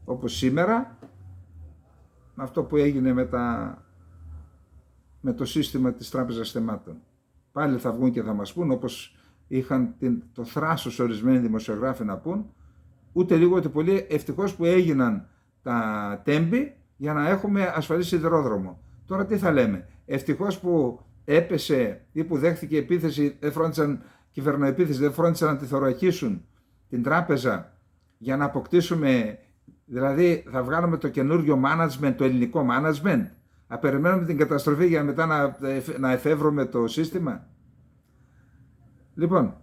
όπως σήμερα, με αυτό που έγινε με το σύστημα της Τράπεζας Θεμάτων. Πάλι θα βγουν και θα μας πούν, όπως είχαν το θράσος ορισμένοι δημοσιογράφοι να πούν, ούτε λίγο ούτε πολύ, ευτυχώς που έγιναν τα τέμπη για να έχουμε ασφαλή σιδηρόδρομο. Τώρα τι θα λέμε, ευτυχώς που έπεσε ή που δέχθηκε επίθεση, κυβερνοεπίθεση, δεν φρόντισαν να τη θωρακίσουν την τράπεζα για να αποκτήσουμε, δηλαδή θα βγάλουμε το καινούριο management, το ελληνικό management, να περιμένουμε την καταστροφή για μετά να εφεύρουμε το σύστημα. Λοιπόν,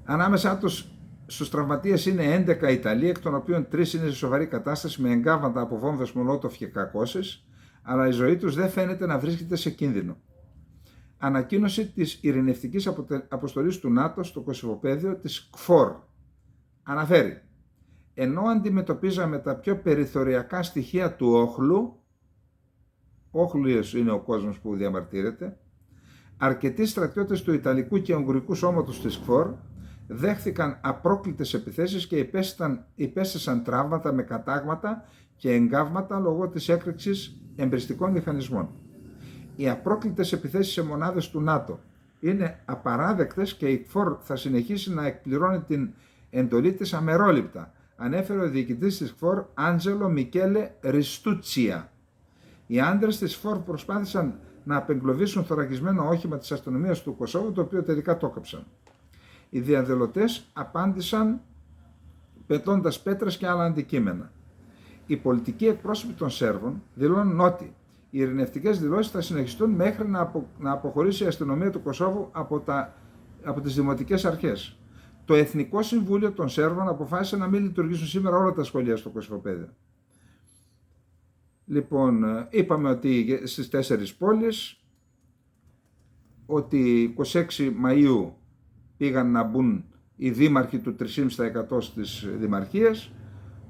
ανάμεσά τους στους τραυματίες είναι 11 Ιταλοί, εκ των οποίων 3 είναι σε σοβαρή κατάσταση με εγκάβματα από βόμβες Μολότοφ και κακώσεις, αλλά η ζωή τους δεν φαίνεται να βρίσκεται σε κίνδυνο. Ανακοίνωση της ειρηνευτικής αποστολής του ΝΑΤΟ στο Κωσυφοπαίδιο της KFOR αναφέρει: ενώ αντιμετωπίζαμε τα πιο περιθωριακά στοιχεία του όχλου είναι ο κόσμος που διαμαρτύρεται, αρκετοί στρατιώτες του Ιταλικού και Ουγγρικού σώματος της KFOR δέχθηκαν απρόκλητες επιθέσεις και υπέστησαν τραύματα με κατάγματα και εγκάβματα λόγω της έκρηξης εμπριστικών μηχανισμών. Οι απρόκλητες επιθέσεις σε μονάδες του ΝΑΤΟ είναι απαράδεκτες και η KFOR θα συνεχίσει να εκπληρώνει την εντολή της αμερόληπτα, ανέφερε ο διοικητής της KFOR Άντζελο Μικέλε Ριστούτσια. Οι άντρες της KFOR προσπάθησαν να απεγκλωβίσουν θωρακισμένο όχημα της αστυνομίας του Κωσόβου, το οποίο τελικά το έκαψαν. Οι διαδηλωτές απάντησαν πετώντας πέτρες και άλλα αντικείμενα. Οι πολιτικοί εκπρόσωποι των Σέρβων δηλώνουν ότι οι ειρηνευτικές δηλώσεις θα συνεχιστούν μέχρι να αποχωρήσει η αστυνομία του Κωσόβου από τις δημοτικές αρχές. Το Εθνικό Συμβούλιο των Σέρβων αποφάσισε να μην λειτουργήσουν σήμερα όλα τα σχολεία στο Κωσυφοπαίδιο. Λοιπόν, είπαμε ότι στις 4 πόλεις, ότι 26 Μαΐου πήγαν να μπουν οι δήμαρχοι του 3,5% στις δημαρχίες.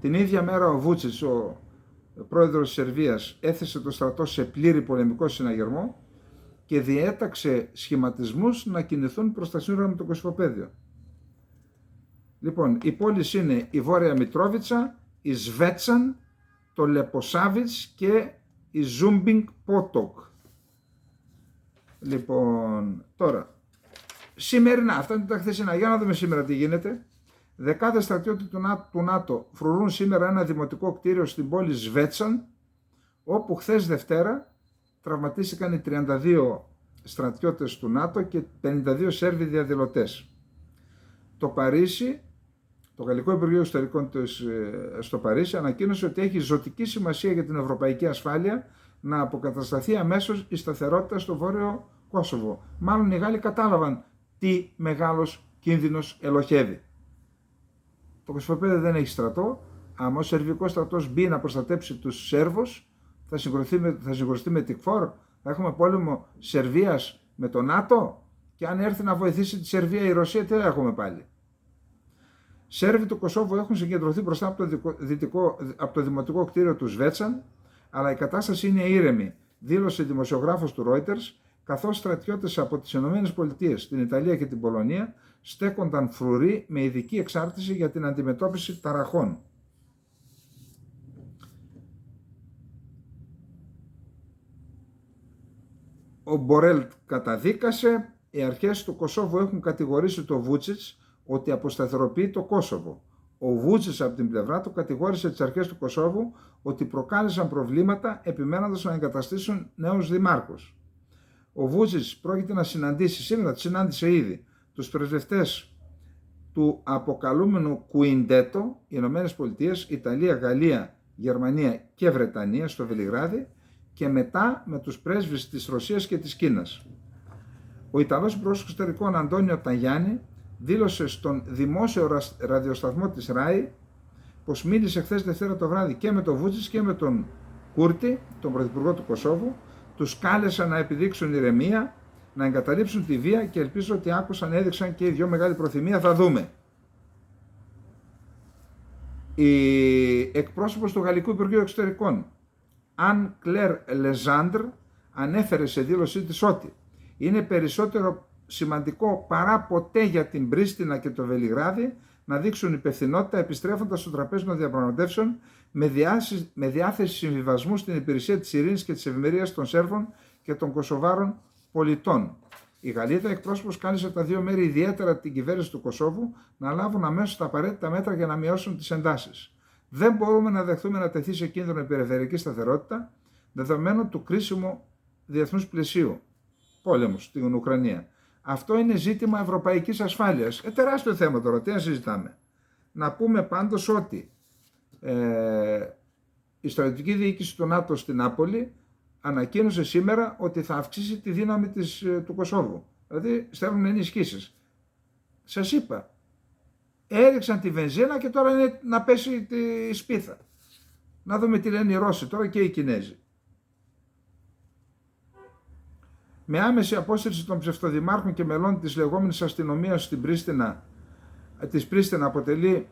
Την ίδια μέρα ο Βούτσιτς, ο πρόεδρος της Σερβίας, έθεσε το στρατό σε πλήρη πολεμικό συναγερμό και διέταξε σχηματισμούς να κινηθούν προς τα σύνορα με το Κωσυφοπαίδιο. Λοιπόν, οι πόλεις είναι η Βόρεια Μητρόβιτσα, η Σβέτσαν, το Λεποσάβιτς και η Ζούμπινγκ Πότοκ. Λοιπόν, τώρα, σημερινά, αυτά είναι τα χθεσινά. Για να δούμε σήμερα τι γίνεται. Δεκάδες στρατιώτες του ΝΑΤΟ φρουρούν σήμερα ένα δημοτικό κτίριο στην πόλη Σβέτσαν, όπου χθες Δευτέρα τραυματίστηκαν οι 32 στρατιώτες του ΝΑΤΟ και 52 Σέρβοι διαδηλωτές. Το Παρίσι, το Γαλλικό Υπουργείο Εξωτερικών στο Παρίσι ανακοίνωσε ότι έχει ζωτική σημασία για την ευρωπαϊκή ασφάλεια να αποκατασταθεί αμέσως η σταθερότητα στο Βόρειο Κόσοβο. Μάλλον οι Γάλλοι κατάλαβαν τι μεγάλος κίνδυνος ελοχεύει. Το Κωσυφοπαίδιο δεν έχει στρατό. Αν ο σερβικός στρατός μπει να προστατέψει τους Σέρβους, θα συγκρουστεί με την KFOR. Θα έχουμε πόλεμο Σερβίας με το ΝΑΤΟ. Και αν έρθει να βοηθήσει τη Σερβία η Ρωσία, τι θα έχουμε πάλι. Σέρβοι του Κωσόβου έχουν συγκεντρωθεί μπροστά από το δημοτικό κτίριο του Σβέτσαν, αλλά η κατάσταση είναι ήρεμη, δήλωσε δημοσιογράφος του Reuters, καθώς στρατιώτες από τις ΗΠΑ, την Ιταλία και την Πολωνία στέκονταν φρουροί με ειδική εξάρτηση για την αντιμετώπιση ταραχών. Ο Μπορέλ καταδίκασε, οι αρχές του Κωσόβου έχουν κατηγορήσει το Βούτσιτς ότι αποσταθεροποιεί το Κόσοβο. Ο Βούτσιτς από την πλευρά του κατηγόρησε τις αρχές του Κωσόβου ότι προκάλεσαν προβλήματα επιμένοντας να εγκαταστήσουν νέους δημάρχους. Ο Βούτσιτς πρόκειται να συναντήσει, σήμερα τη συνάντησε ήδη, τους πρεσβευτές του αποκαλούμενου Κουιντέτο, Ηνωμένες Πολιτείες, Ιταλία, Γαλλία, Γερμανία και Βρετανία στο Βελιγράδι και μετά με τους πρέσβεις της Ρωσίας και της Κίνας. Ο Ιταλός Υπουργός Εξωτερικών Αντώνιο Ταγιάννη δήλωσε στον δημόσιο ραδιοσταθμό της ΡΑΗ πως μίλησε χθες Δευτέρα το βράδυ και με τον Βούτσιτς και με τον Κούρτι, τον Πρωθυπουργό του Κωσόβου, τους κάλεσαν να επιδείξουν ηρεμία, να εγκαταλείψουν τη βία και ελπίζω ότι άκουσαν, έδειξαν και οι δυο μεγάλη προθυμία, θα δούμε. Η εκπρόσωπος του Γαλλικού Υπουργείου Εξωτερικών, Αν Κλέρ Λεζάντρ, ανέφερε σε δήλωσή της ότι είναι περισσότερο σημαντικό παρά ποτέ για την Πρίστινα και το Βελιγράδι να δείξουν υπευθυνότητα επιστρέφοντας στο τραπέζι των διαπραγματεύσεων με διάθεση συμβιβασμού στην υπηρεσία της ειρήνης και της ευημερίας των Σέρβων και των Κωσοβάρων πολιτών. Η Γαλλίδα εκπρόσωπος κάλεσε τα δύο μέρη, ιδιαίτερα την κυβέρνηση του Κωσόβου, να λάβουν αμέσως τα απαραίτητα μέτρα για να μειώσουν τις εντάσεις. Δεν μπορούμε να δεχθούμε να τεθεί σε κίνδυνο η περιφερειακή σταθερότητα, δεδομένου του κρίσιμου διεθνούς πλαισίου πόλεμου στην Ουκρανία. Αυτό είναι ζήτημα ευρωπαϊκής ασφάλειας. Τεράστιο θέμα τώρα, τι να συζητάμε. Να πούμε πάντως ότι η στρατιωτική διοίκηση του ΝΑΤΟ στην Νάπολη ανακοίνωσε σήμερα ότι θα αυξήσει τη δύναμη του Κωσόβου. Δηλαδή στέλνουν ενισχύσεις. Σας είπα, έριξαν τη βενζίνα και τώρα είναι να πέσει τη σπίθα. Να δούμε τι λένε οι Ρώσοι τώρα και οι Κινέζοι. Με άμεση απόσυρση των ψευτοδημάρχων και μελών της λεγόμενης αστυνομίας της Πρίστινα αποτελεί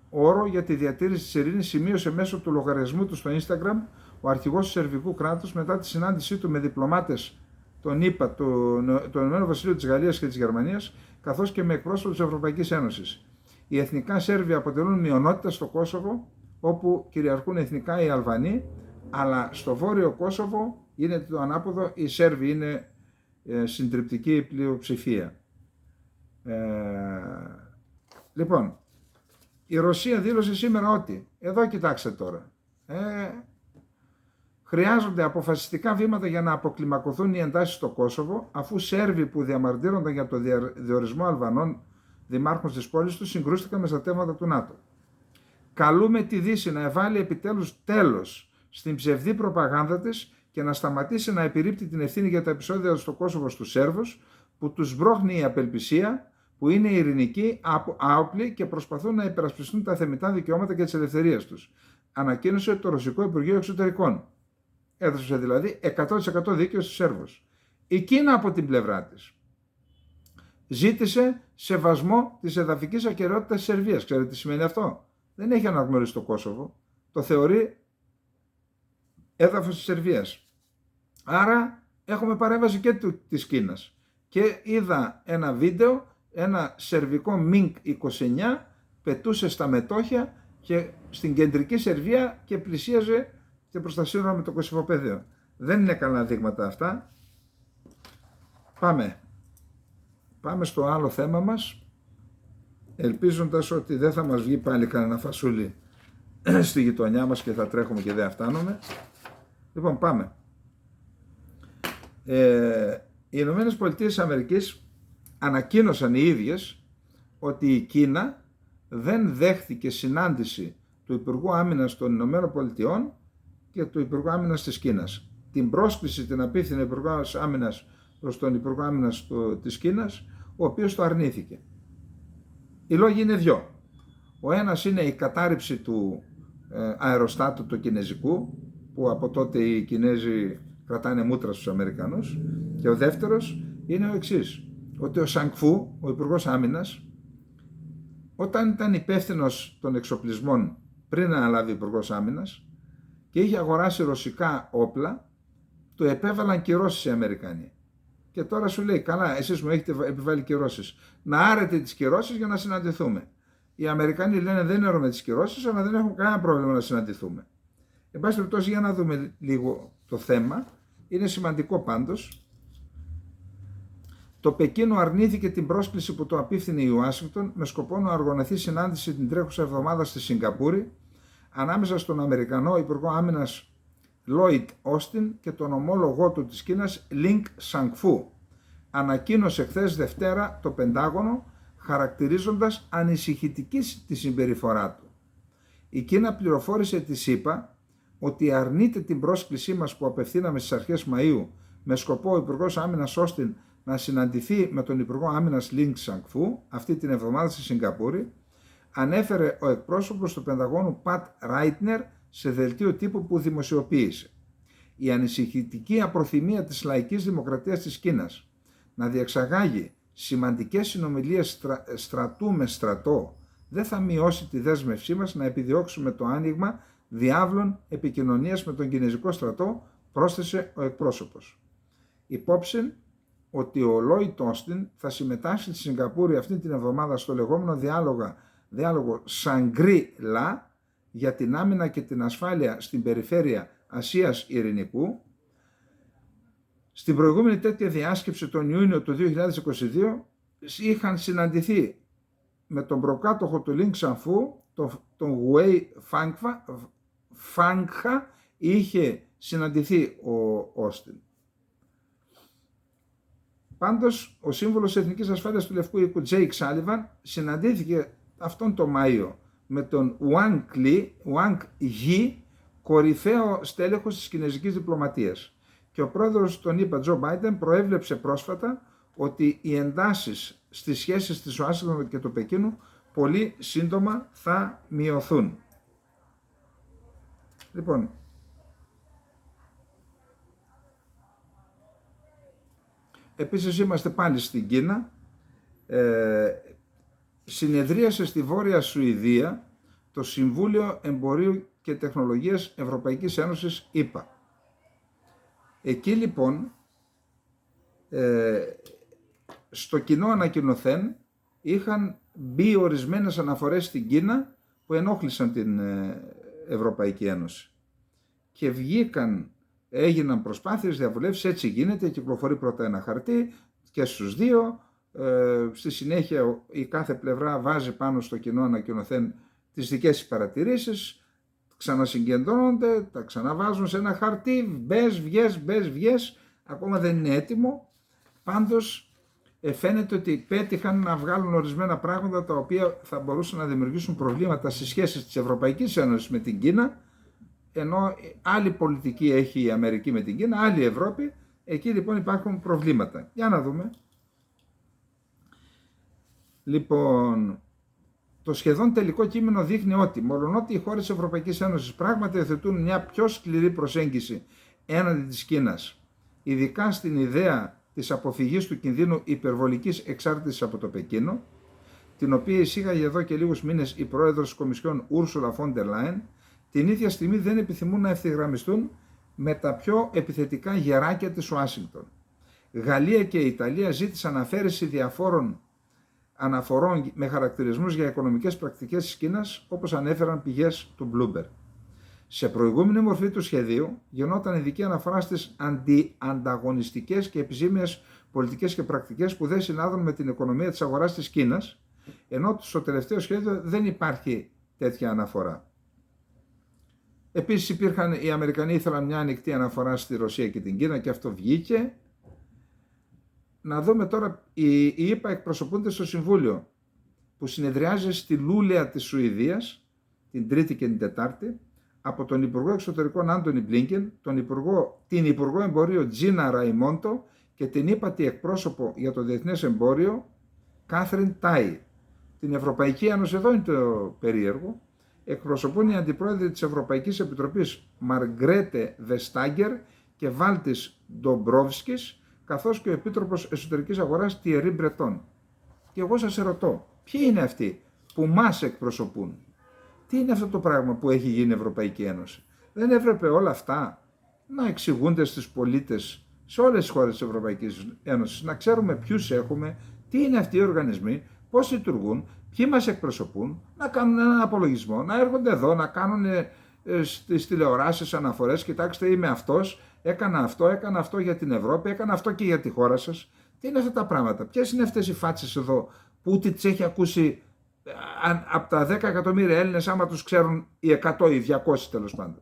όρο για τη διατήρηση της ειρήνης, σημείωσε μέσω του λογαριασμού του στο Instagram ο αρχηγός του Σερβικού κράτους μετά τη συνάντησή του με διπλωμάτες των ΗΠΑ, του Ηνωμένου Βασιλείου, της Γαλλίας και της Γερμανίας, καθώς και με εκπρόσωπους της Ευρωπαϊκής Ένωσης. Οι εθνικά Σέρβοι αποτελούν μειονότητα στο Κόσοβο, όπου κυριαρχούν εθνικά οι Αλβανοί, αλλά στο βόρειο Κόσοβο είναι το ανάποδο, οι Σέρβοι είναι συντριπτική πλειοψηφία. Λοιπόν, η Ρωσία δήλωσε σήμερα ότι, εδώ κοιτάξτε τώρα, χρειάζονται αποφασιστικά βήματα για να αποκλιμακωθούν οι εντάσεις στο Κόσοβο, αφού Σέρβοι που διαμαρτύρονταν για το διορισμό Αλβανών δημάρχων της πόλης του συγκρούστηκαν με στρατεύματα του ΝΑΤΟ. Καλούμε τη Δύση να εβάλει επιτέλους τέλος στην ψευδή προπαγάνδα της και να σταματήσει να επιρρύπτει την ευθύνη για τα επεισόδια στο Κόσοβο στους Σέρβους, που τους μπρόχνει η απελπισία, που είναι ειρηνικοί, άοπλοι και προσπαθούν να υπερασπιστούν τα θεμιτά δικαιώματα και τις ελευθερίες τους. Ανακοίνωσε το Ρωσικό Υπουργείο Εξωτερικών. Έδωσε δηλαδή 100% δίκαιο στους Σέρβους. Η Κίνα από την πλευρά της ζήτησε σεβασμό της εδαφικής ακεραιότητας της Σερβίας. Ξέρετε τι σημαίνει αυτό? Δεν έχει αναγνωρίσει το Κόσοβο. Το θεωρεί έδαφος της Σερβίας. Άρα έχουμε παρέμβαση και της Κίνας. Και είδα ένα βίντεο, ένα σερβικό MiG-29 πετούσε στα μετόχια και στην κεντρική Σερβία και πλησίαζε και προς τα σύνορα με το Κωσυφοπαίδιο. Δεν είναι καλά δείγματα αυτά. Πάμε στο άλλο θέμα μας, ελπίζοντας ότι δεν θα μας βγει πάλι κανένα φασούλι στη γειτονιά μας και θα τρέχουμε και δεν φτάνουμε. Λοιπόν, πάμε. Οι Ηνωμένες Πολιτείες Αμερικής ανακοίνωσαν οι ίδιες ότι η Κίνα δεν δέχθηκε συνάντηση του Υπουργού Άμυνας των Ηνωμένων Πολιτειών και του Υπουργού Άμυνας της Κίνας. Την πρόσκληση την απίθυνε ο Υπουργός Άμυνας προς τον Υπουργό Άμυνας της Κίνας, ο οποίος το αρνήθηκε. Οι λόγοι είναι δυο. Ο ένας είναι η κατάρριψη του αεροστάτου του κινέζικου, που από τότε οι Κινέζοι κρατάνε μούτρα στους Αμερικανούς, και ο δεύτερος είναι ο εξής, ότι ο Σανκφού, ο Υπουργός Άμυνας, όταν ήταν υπεύθυνος των εξοπλισμών πριν να αναλάβει Υπουργός Άμυνας και είχε αγοράσει ρωσικά όπλα, του επέβαλαν κυρώσεις οι Αμερικανοί. Και τώρα σου λέει, καλά, εσείς μου έχετε επιβάλει κυρώσεις, να άρετε τις κυρώσεις για να συναντηθούμε. Οι Αμερικανοί λένε δεν έρχομαι τις κυρώσεις, αλλά δεν έχουν κανένα πρόβλημα να συναντηθούμε. Εν πάση περιπτώσει, για να δούμε λίγο το θέμα, είναι σημαντικό πάντως. Το Πεκίνο αρνήθηκε την πρόσκληση που το απίφθινε η Ουάσιγκτον με σκοπό να οργανωθεί συνάντηση την τρέχουσα εβδομάδα στη Σιγκαπούρη ανάμεσα στον Αμερικανό Υπουργό Άμυνας Λόιτ Όστιν και τον ομόλογό του της Κίνας Λινγκ Σανγκφού. Ανακοίνωσε χθες Δευτέρα το Πεντάγωνο, χαρακτηρίζοντας ανησυχητική τη συμπεριφορά του. Η Κίνα πληροφόρησε τη ΣΥΠΑ ότι αρνείται την πρόσκλησή μας που απευθύναμε στις αρχές Μαΐου με σκοπό ο Υπουργός Άμυνας Όστιν να συναντηθεί με τον Υπουργό Άμυνας Λινγκ Σανγκφού αυτή την εβδομάδα στη Σιγκαπούρη, ανέφερε ο εκπρόσωπος του Πενταγώνου Πατ Ράιτνερ σε δελτίο τύπου που δημοσιοποίησε. Η ανησυχητική απροθυμία της λαϊκής δημοκρατίας της Κίνας να διεξαγάγει σημαντικές συνομιλίες στρατού με στρατό δεν θα μειώσει τη δέσμευσή μας να επιδιώξουμε το άνοιγμα διάβλων επικοινωνίας με τον Κινεζικό στρατό, πρόσθεσε ο εκπρόσωπος. Υπόψη ότι ο Λόιτ Όστιν θα συμμετάσχει στη Σιγκαπούρη αυτή την εβδομάδα στο λεγόμενο διάλογο Σαγκρί-Λα για την άμυνα και την ασφάλεια στην περιφέρεια Ασίας Ειρηνικού. Στην προηγούμενη τέτοια διάσκεψη τον Ιούνιο του 2022 είχαν συναντηθεί με τον προκάτοχο του Λινγκ Σανγκφού, τον Γουέι Φάνγχα, είχε συναντηθεί ο Όστιν. Πάντως, ο σύμβουλος Εθνικής Ασφάλειας του Λευκού Οίκου, Τζέικ Σάλιβαν, συναντήθηκε αυτόν τον Μάιο με τον Ουάνγκ Γι, κορυφαίο στέλεχος της κινέζικης διπλωματίας. Και ο πρόεδρος των ΗΠΑ, Τζο Μπάιντεν, προέβλεψε πρόσφατα ότι οι εντάσεις στις σχέσεις της Ουάσιγκτον και του Πεκίνου πολύ σύντομα θα μειωθούν. Λοιπόν, επίσης είμαστε πάλι στην Κίνα. Συνεδρίασε στη Βόρεια Σουηδία το Συμβούλιο Εμπορίου και Τεχνολογίας Ευρωπαϊκής Ένωσης, ΗΠΑ. Εκεί λοιπόν στο κοινό ανακοινωθέν είχαν μπει ορισμένες αναφορές στην Κίνα που ενόχλησαν την Ευρωπαϊκή Ένωση. Και έγιναν προσπάθειες διαβουλεύσεις, έτσι γίνεται, κυκλοφορεί πρώτα ένα χαρτί και στους δύο, στη συνέχεια η κάθε πλευρά βάζει πάνω στο κοινό ανακοινωθέν τις δικές της παρατηρήσεις, ξανασυγκεντρώνονται, τα ξαναβάζουν σε ένα χαρτί, μπες, βγες, ακόμα δεν είναι έτοιμο. Πάντως φαίνεται ότι πέτυχαν να βγάλουν ορισμένα πράγματα τα οποία θα μπορούσαν να δημιουργήσουν προβλήματα στις σχέσεις της Ευρωπαϊκής Ένωσης με την Κίνα, ενώ άλλη πολιτική έχει η Αμερική με την Κίνα, άλλη η Ευρώπη. Εκεί λοιπόν υπάρχουν προβλήματα. Για να δούμε. Λοιπόν, το σχεδόν τελικό κείμενο δείχνει ότι, μολονότι οι χώρες της Ευρωπαϊκής Ένωσης πράγματι υιοθετούν μια πιο σκληρή προσέγγιση έναντι της Κίνας, ειδικά στην ιδέα της αποφυγής του κινδύνου υπερβολικής εξάρτησης από το Πεκίνο, την οποία εισήγαγε εδώ και λίγους μήνες η πρόεδρος της Κομισιόν Ούρσουλα φον ντερ Λάιεν, την ίδια στιγμή δεν επιθυμούν να ευθυγραμμιστούν με τα πιο επιθετικά γεράκια της Ουάσιγκτον. Γαλλία και Ιταλία ζήτησαν αφαίρεση διαφόρων αναφορών με χαρακτηρισμούς για οικονομικές πρακτικές της Κίνας, όπως ανέφεραν πηγές του Bloomberg. Σε προηγούμενη μορφή του σχεδίου γινόταν ειδική αναφορά στις ανταγωνιστικές και επιζήμιες πολιτικές και πρακτικές που δεν συνάδουν με την οικονομία της αγοράς της Κίνας, ενώ στο τελευταίο σχέδιο δεν υπάρχει τέτοια αναφορά. Επίσης οι Αμερικανοί ήθελαν μια ανοιχτή αναφορά στη Ρωσία και την Κίνα και αυτό βγήκε. Να δούμε τώρα, οι ΗΠΑ εκπροσωπούνται στο Συμβούλιο που συνεδριάζει στη Λούλεα της Σουηδίας την Τρίτη και την Τετάρτη από τον Υπουργό Εξωτερικών Άντονι Μπλίνκεν, την Υπουργό Εμπορίου Τζίνα Ραϊμόντο και την ύπατη εκπρόσωπο για το Διεθνές Εμπόριο Κάθριν Tai. Την Ευρωπαϊκή Ένωση, εδώ είναι το περίεργο, εκπροσωπούν οι αντιπρόεδροι της Ευρωπαϊκής Επιτροπής Μαργκρέτε Βεστάγκερ και Βάλτις Ντομπρόβσκης, καθώς και ο Επίτροπος Εσωτερικής Αγοράς Τιερί Μπρετόν. Και εγώ σας ερωτώ, ποιοι είναι αυτοί που μας εκπροσωπούν? Τι είναι αυτό το πράγμα που έχει γίνει η Ευρωπαϊκή Ένωση? Δεν έπρεπε όλα αυτά να εξηγούνται στους πολίτες σε όλες τις χώρες της Ευρωπαϊκής Ένωσης, να ξέρουμε ποιους έχουμε, τι είναι αυτοί οι οργανισμοί, πώς λειτουργούν, ποιοι μας εκπροσωπούν, να κάνουν έναν απολογισμό, να έρχονται εδώ, να κάνουν στις τηλεοράσεις αναφορές, κοιτάξτε είμαι αυτός, έκανα αυτό για την Ευρώπη, έκανα αυτό και για τη χώρα σας. Τι είναι αυτά τα πράγματα, ποιες είναι αυτές οι φάτσες εδώ που ούτε τις έχει ακούσει από τα 10 εκατομμύρια Έλληνες, άμα τους ξέρουν οι 100 ή 200 τέλος πάντων.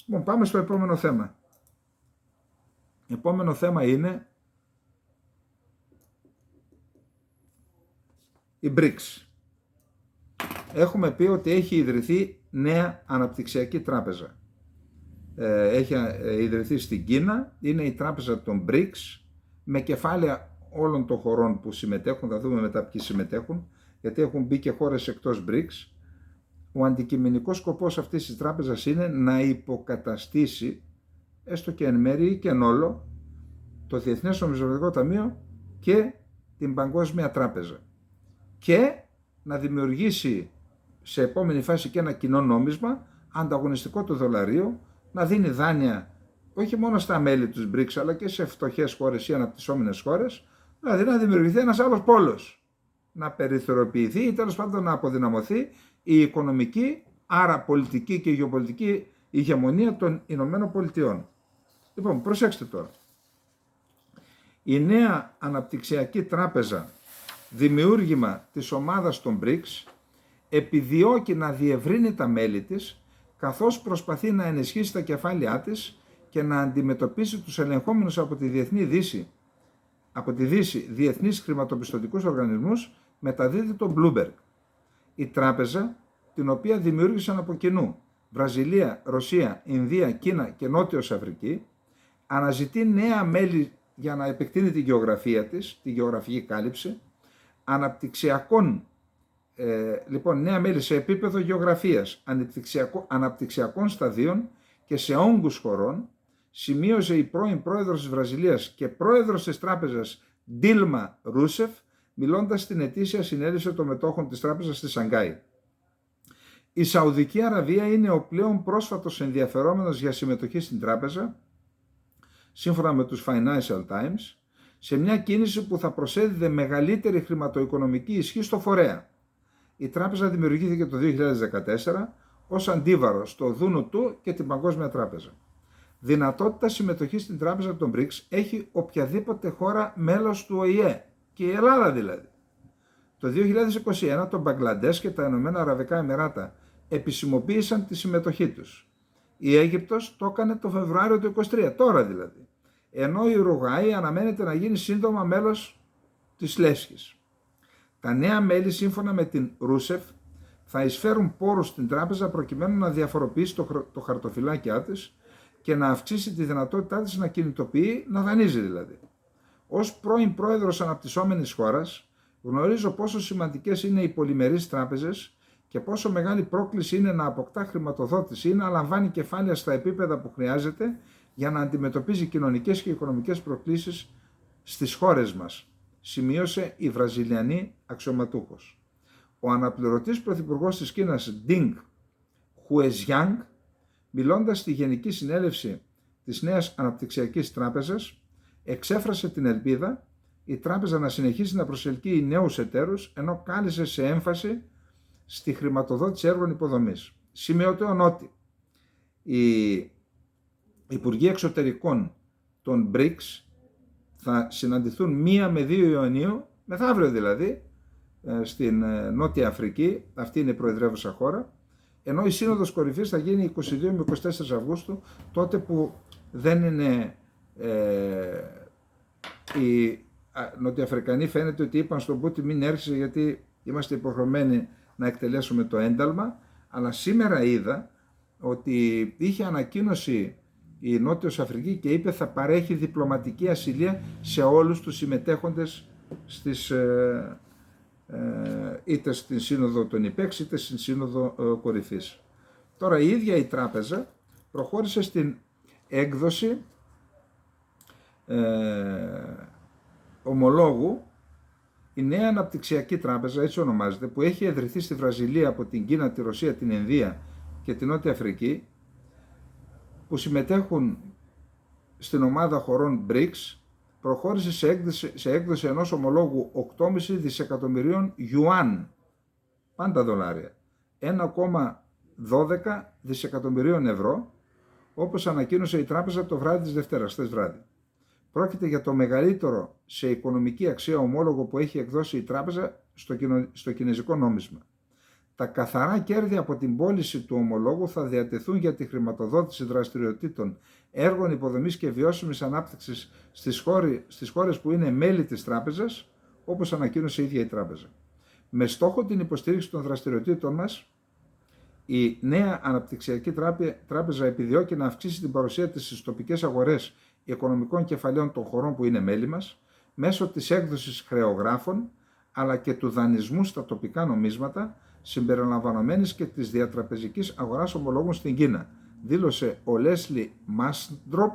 Λοιπόν, πάμε στο επόμενο θέμα. Επόμενο θέμα είναι η BRICS. Έχουμε πει ότι έχει ιδρυθεί νέα αναπτυξιακή τράπεζα. Έχει ιδρυθεί στην Κίνα, είναι η τράπεζα των BRICS, με κεφάλαια όλων των χωρών που συμμετέχουν, θα δούμε μετά ποιοι συμμετέχουν, γιατί έχουν μπει και χώρες εκτός BRICS. Ο αντικειμενικός σκοπός αυτής της τράπεζας είναι να υποκαταστήσει, έστω και εν μέρει ή και εν όλο, το Διεθνές Νομισματικό Ταμείο και την Παγκόσμια Τράπεζα, και να δημιουργήσει σε επόμενη φάση και ένα κοινό νόμισμα ανταγωνιστικό του δολαρίου, να δίνει δάνεια όχι μόνο στα μέλη τους BRICS αλλά και σε φτωχές χώρες ή αναπτυσσόμενες χώρες, δηλαδή να δημιουργηθεί ένας άλλος πόλος, να περιθωριοποιηθεί ή τέλος πάντων να αποδυναμωθεί η οικονομική, άρα πολιτική και γεωπολιτική ηγεμονία των Ηνωμένων Πολιτειών. Λοιπόν, προσέξτε τώρα. Η νέα αναπτυξιακή τράπεζα, δημιούργημα της ομάδας των BRICS, επιδιώκει να διευρύνει τα μέλη της, καθώς προσπαθεί να ενισχύσει τα κεφάλαιά της και να αντιμετωπίσει τους ελεγχόμενους από τη Δύση διεθνείς χρηματοπιστωτικούς οργανισμούς, μεταδίδει το Bloomberg. Η τράπεζα, την οποία δημιούργησαν από κοινού Βραζιλία, Ρωσία, Ινδία, Κίνα και Νότιος Αφρική, αναζητεί νέα μέλη για να επεκτείνει τη γεωγραφία της, τη γεωγραφική κάλυψη, λοιπόν, νέα μέλη σε επίπεδο γεωγραφίας, αναπτυξιακών σταδίων και σε όγκους χωρών, σημείωσε η πρώην πρόεδρος της Βραζιλίας και πρόεδρος της τράπεζας Ντίλμα Ρούσεφ, μιλώντας στην ετήσια συνέλευση των μετόχων της τράπεζας στη Σανγκάη. Η Σαουδική Αραβία είναι ο πλέον πρόσφατος ενδιαφερόμενος για συμμετοχή στην τράπεζα, σύμφωνα με τους Financial Times, σε μια κίνηση που θα προσέδιδε μεγαλύτερη χρηματοοικονομική ισχύ στο φορέα. Η τράπεζα δημιουργήθηκε το 2014 ως αντίβαρο στο Δούνου του και την Παγκόσμια Τράπεζα. Δυνατότητα συμμετοχής στην τράπεζα των BRICS έχει οποιαδήποτε χώρα μέλος του ΟΗΕ, και η Ελλάδα δηλαδή. Το 2021 το Μπαγκλαντές και τα Ηνωμένα Αραβικά Εμιράτα επισημοποίησαν τη συμμετοχή τους. Η Αίγυπτος το έκανε το Φεβρουάριο του 2023, τώρα δηλαδή. Ενώ η Ουρουγουάη αναμένεται να γίνει σύντομα μέλος της Λέσχης. Τα νέα μέλη, σύμφωνα με την Ρούσεφ, θα εισφέρουν πόρους στην τράπεζα προκειμένου να διαφοροποιήσει το χαρτοφυλάκιά της και να αυξήσει τη δυνατότητά της να κινητοποιεί, να δανείζει δηλαδή. Ως πρώην πρόεδρος αναπτυσσόμενης χώρας, γνωρίζω πόσο σημαντικές είναι οι πολυμερείς τράπεζες και πόσο μεγάλη πρόκληση είναι να αποκτά χρηματοδότηση ή να λαμβάνει κεφάλαια στα επίπεδα που χρειάζεται για να αντιμετωπίζει κοινωνικές και οικονομικές προκλήσεις στις χώρες μας, σημείωσε η Βραζιλιανή αξιωματούχος. Ο αναπληρωτής πρωθυπουργός της Κίνας, Ding Χουεζιάνγκ, μιλώντας στη Γενική Συνέλευση της Νέας Αναπτυξιακής Τράπεζας, εξέφρασε την ελπίδα η τράπεζα να συνεχίσει να προσελκύει νέους εταίρους, ενώ κάλεσε σε έμφαση στη χρηματοδότηση έργων υποδομής. Σημειωτέων ότι οι Υπουργοί Εξωτερικών των BRICS θα συναντηθούν 1 με 2 Ιουνίου, μεθαύριο δηλαδή, στην Νότια Αφρική, αυτή είναι η προεδρεύουσα χώρα, ενώ η Σύνοδος Κορυφής θα γίνει 22 με 24 Αυγούστου, τότε που δεν είναι οι Νοτιοαφρικανοί, φαίνεται ότι είπαν στον Πούτιν μην έρχεσαι γιατί είμαστε υποχρεωμένοι να εκτελέσουμε το ένταλμα, αλλά σήμερα είδα ότι είχε ανακοίνωση η Νότιος Αφρική και είπε θα παρέχει διπλωματική ασυλία σε όλους τους συμμετέχοντες είτε στην Σύνοδο των ΙΠΕΞ είτε στην Σύνοδο Κορυφής. Τώρα η ίδια η τράπεζα προχώρησε στην έκδοση ομολόγου. Η Νέα Αναπτυξιακή Τράπεζα, έτσι ονομάζεται, που έχει ιδρυθεί στη Βραζιλία από την Κίνα, τη Ρωσία, την Ινδία και την Νότια Αφρική, που συμμετέχουν στην ομάδα χωρών BRICS, προχώρησε σε έκδοση ενός ομολόγου 8,5 δισεκατομμυρίων Ιουάν, πάντα δολάρια, 1,12 δισεκατομμυρίων ευρώ, όπως ανακοίνωσε η τράπεζα το βράδυ της Δευτέρας, χθες βράδυ. Πρόκειται για το μεγαλύτερο σε οικονομική αξία ομόλογο που έχει εκδώσει η τράπεζα στο κινεζικό νόμισμα. Τα καθαρά κέρδη από την πώληση του ομολόγου θα διατεθούν για τη χρηματοδότηση δραστηριοτήτων έργων υποδομής και βιώσιμης ανάπτυξης στις χώρες που είναι μέλη της τράπεζας, όπως ανακοίνωσε η ίδια η τράπεζα. Με στόχο την υποστήριξη των δραστηριοτήτων μας, η νέα αναπτυξιακή τράπεζα επιδιώκει να αυξήσει την παρουσία της στις τοπικές αγορές οικονομικών κεφαλαίων των χωρών που είναι μέλη μας, μέσω της έκδοσης χρεογράφων, αλλά και του δανεισμού στα τοπικά νομίσματα, συμπεριλαμβανομένης και της διατραπεζικής αγοράς ομολόγων στην Κίνα, δήλωσε ο Λέσλι Μάστροπ,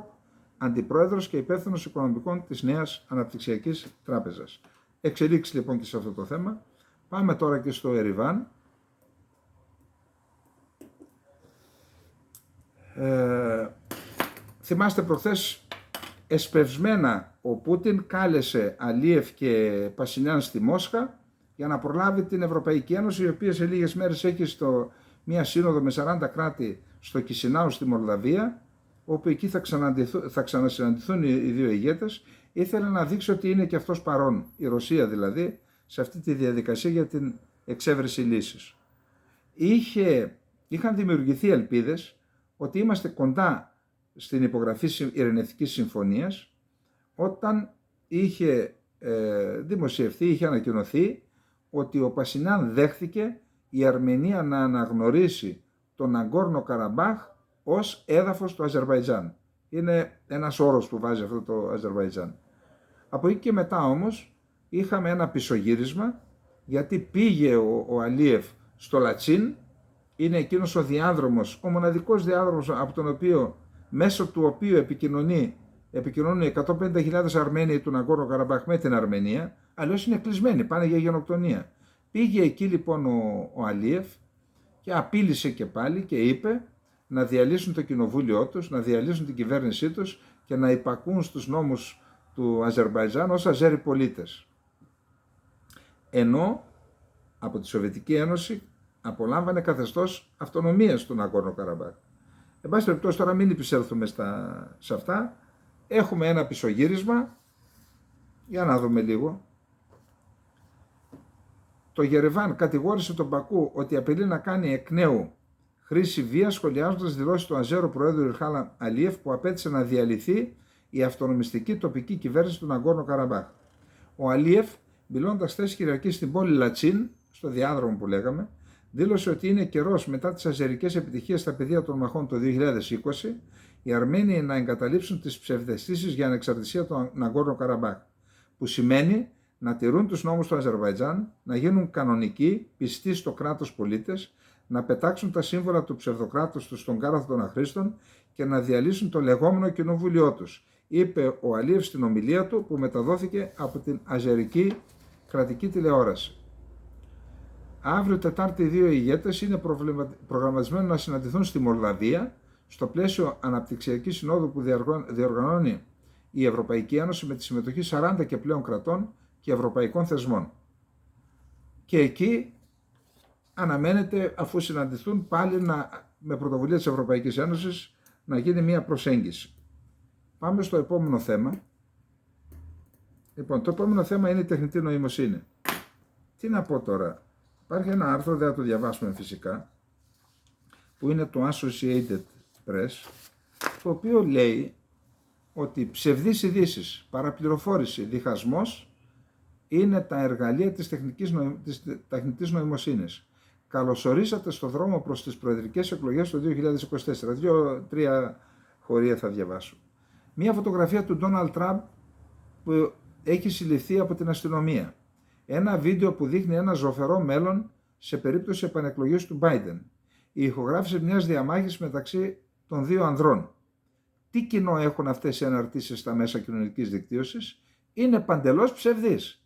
αντιπρόεδρος και υπεύθυνος οικονομικών της νέας αναπτυξιακής τράπεζας. Εξελίξεις λοιπόν και σε αυτό το θέμα. Πάμε τώρα και στο Εριβάν. Θυμάστε προχθές εσπευσμένα ο Πούτιν κάλεσε Αλίεφ και Πασινιάν στη Μόσχα για να προλάβει την Ευρωπαϊκή Ένωση, η οποία σε λίγες μέρες έχει μια σύνοδο με 40 κράτη στο Κισινάου στη Μολδαβία, όπου εκεί θα ξανασυναντηθούν οι δύο ηγέτες. Ήθελε να δείξει ότι είναι και αυτός παρόν, η Ρωσία δηλαδή, σε αυτή τη διαδικασία για την εξέβρεση λύσης. Είχαν δημιουργηθεί ελπίδες ότι είμαστε κοντά στην υπογραφή ειρηνευτικής συμφωνίας, όταν είχε δημοσιευθεί, είχε ανακοινωθεί ότι ο Πασινιάν δέχθηκε η Αρμενία να αναγνωρίσει τον Ναγκόρνο Καραμπάχ ως έδαφος του Αζερβαϊτζάν. Είναι ένας όρος που βάζει αυτό το Αζερβαϊτζάν. Από εκεί και μετά όμως είχαμε ένα πισωγύρισμα, γιατί πήγε ο Αλίεφ στο Λατσίν, είναι εκείνος ο διάδρομος, ο μοναδικός διάδρομος από τον οποίο, μέσω του οποίου επικοινωνούν 150.000 Αρμένοι του Ναγκόρνο Καραμπάχ με την Αρμενία, αλλιώς είναι κλεισμένοι, πάνε για γενοκτονία. Πήγε εκεί λοιπόν ο Αλίεφ και απείλησε και πάλι και είπε να διαλύσουν το κοινοβούλιο τους, να διαλύσουν την κυβέρνησή τους και να υπακούν στους νόμους του Αζερβαϊτζάν ως Αζέρι πολίτες. Ενώ από τη Σοβιετική Ένωση απολάμβανε καθεστώς αυτονομίας του Ναγκόρνο Καραμπάχ. Εν πάση περιπτώσει, τώρα μην επισέλθουμε σε αυτά. Έχουμε ένα πισωγύρισμα. Για να δούμε λίγο. Το Γερεβάν κατηγόρησε τον Μπακού ότι απειλεί να κάνει εκ νέου χρήση βίας, σχολιάζοντας δηλώσεις του Αζέρο Προέδρου Ιλχάν Αλίεφ, που απέτησε να διαλυθεί η αυτονομιστική τοπική κυβέρνηση του Ναγκόρνο Καραμπάχ. Ο Αλίεφ, μιλώντας χθες Κυριακή στην πόλη Λατσίν, στο διάδρομο που λέγαμε, δήλωσε ότι είναι καιρός, μετά τις αζερικές επιτυχίες στα πεδία των μαχών το 2020, οι Αρμένοι να εγκαταλείψουν τις ψευδαισθήσεις για ανεξαρτησία του Ναγκόρνο Καραμπάχ, που σημαίνει να τηρούν τους νόμους του Αζερβαϊτζάν, να γίνουν κανονικοί, πιστοί στο κράτος πολίτες, να πετάξουν τα σύμβολα του ψευδοκράτους τους στον κάραθο των αχρήστων και να διαλύσουν το λεγόμενο κοινοβούλιο τους, είπε ο Αλίεφ στην ομιλία του, που μεταδόθηκε από την αζερική κρατική τηλεόραση. Αύριο Τετάρτη οι δύο ηγέτες είναι προγραμματισμένοι να συναντηθούν στη Μολδαβία, στο πλαίσιο αναπτυξιακής συνόδου που διοργανώνει η Ευρωπαϊκή Ένωση με τη συμμετοχή 40 και πλέον κρατών και ευρωπαϊκών θεσμών. Και εκεί αναμένεται, αφού συναντηθούν, πάλι με πρωτοβουλία της Ευρωπαϊκής Ένωσης να γίνει μια προσέγγιση. Πάμε στο επόμενο θέμα. Λοιπόν, το επόμενο θέμα είναι η τεχνητή νοημοσύνη. Τι να πω τώρα. Υπάρχει ένα άρθρο, δεν θα το διαβάσουμε φυσικά, που είναι το Associated Press, το οποίο λέει ότι ψευδείς ειδήσεις, παραπληροφόρηση, διχασμός είναι τα εργαλεία της τεχνητής νοημοσύνης. Καλωσορίσατε στο δρόμο προς τις προεδρικές εκλογές το 2024. 2-3 χωρία θα διαβάσω. Μία φωτογραφία του Ντόναλντ Τραμπ που έχει συλληφθεί από την αστυνομία. Ένα βίντεο που δείχνει ένα ζωφερό μέλλον σε περίπτωση επανεκλογής του Biden. Η ηχογράφηση μιας διαμάχης μεταξύ των δύο ανδρών. Τι κοινό έχουν αυτές οι αναρτήσεις στα μέσα κοινωνικής δικτύωσης? Είναι παντελώς ψευδείς.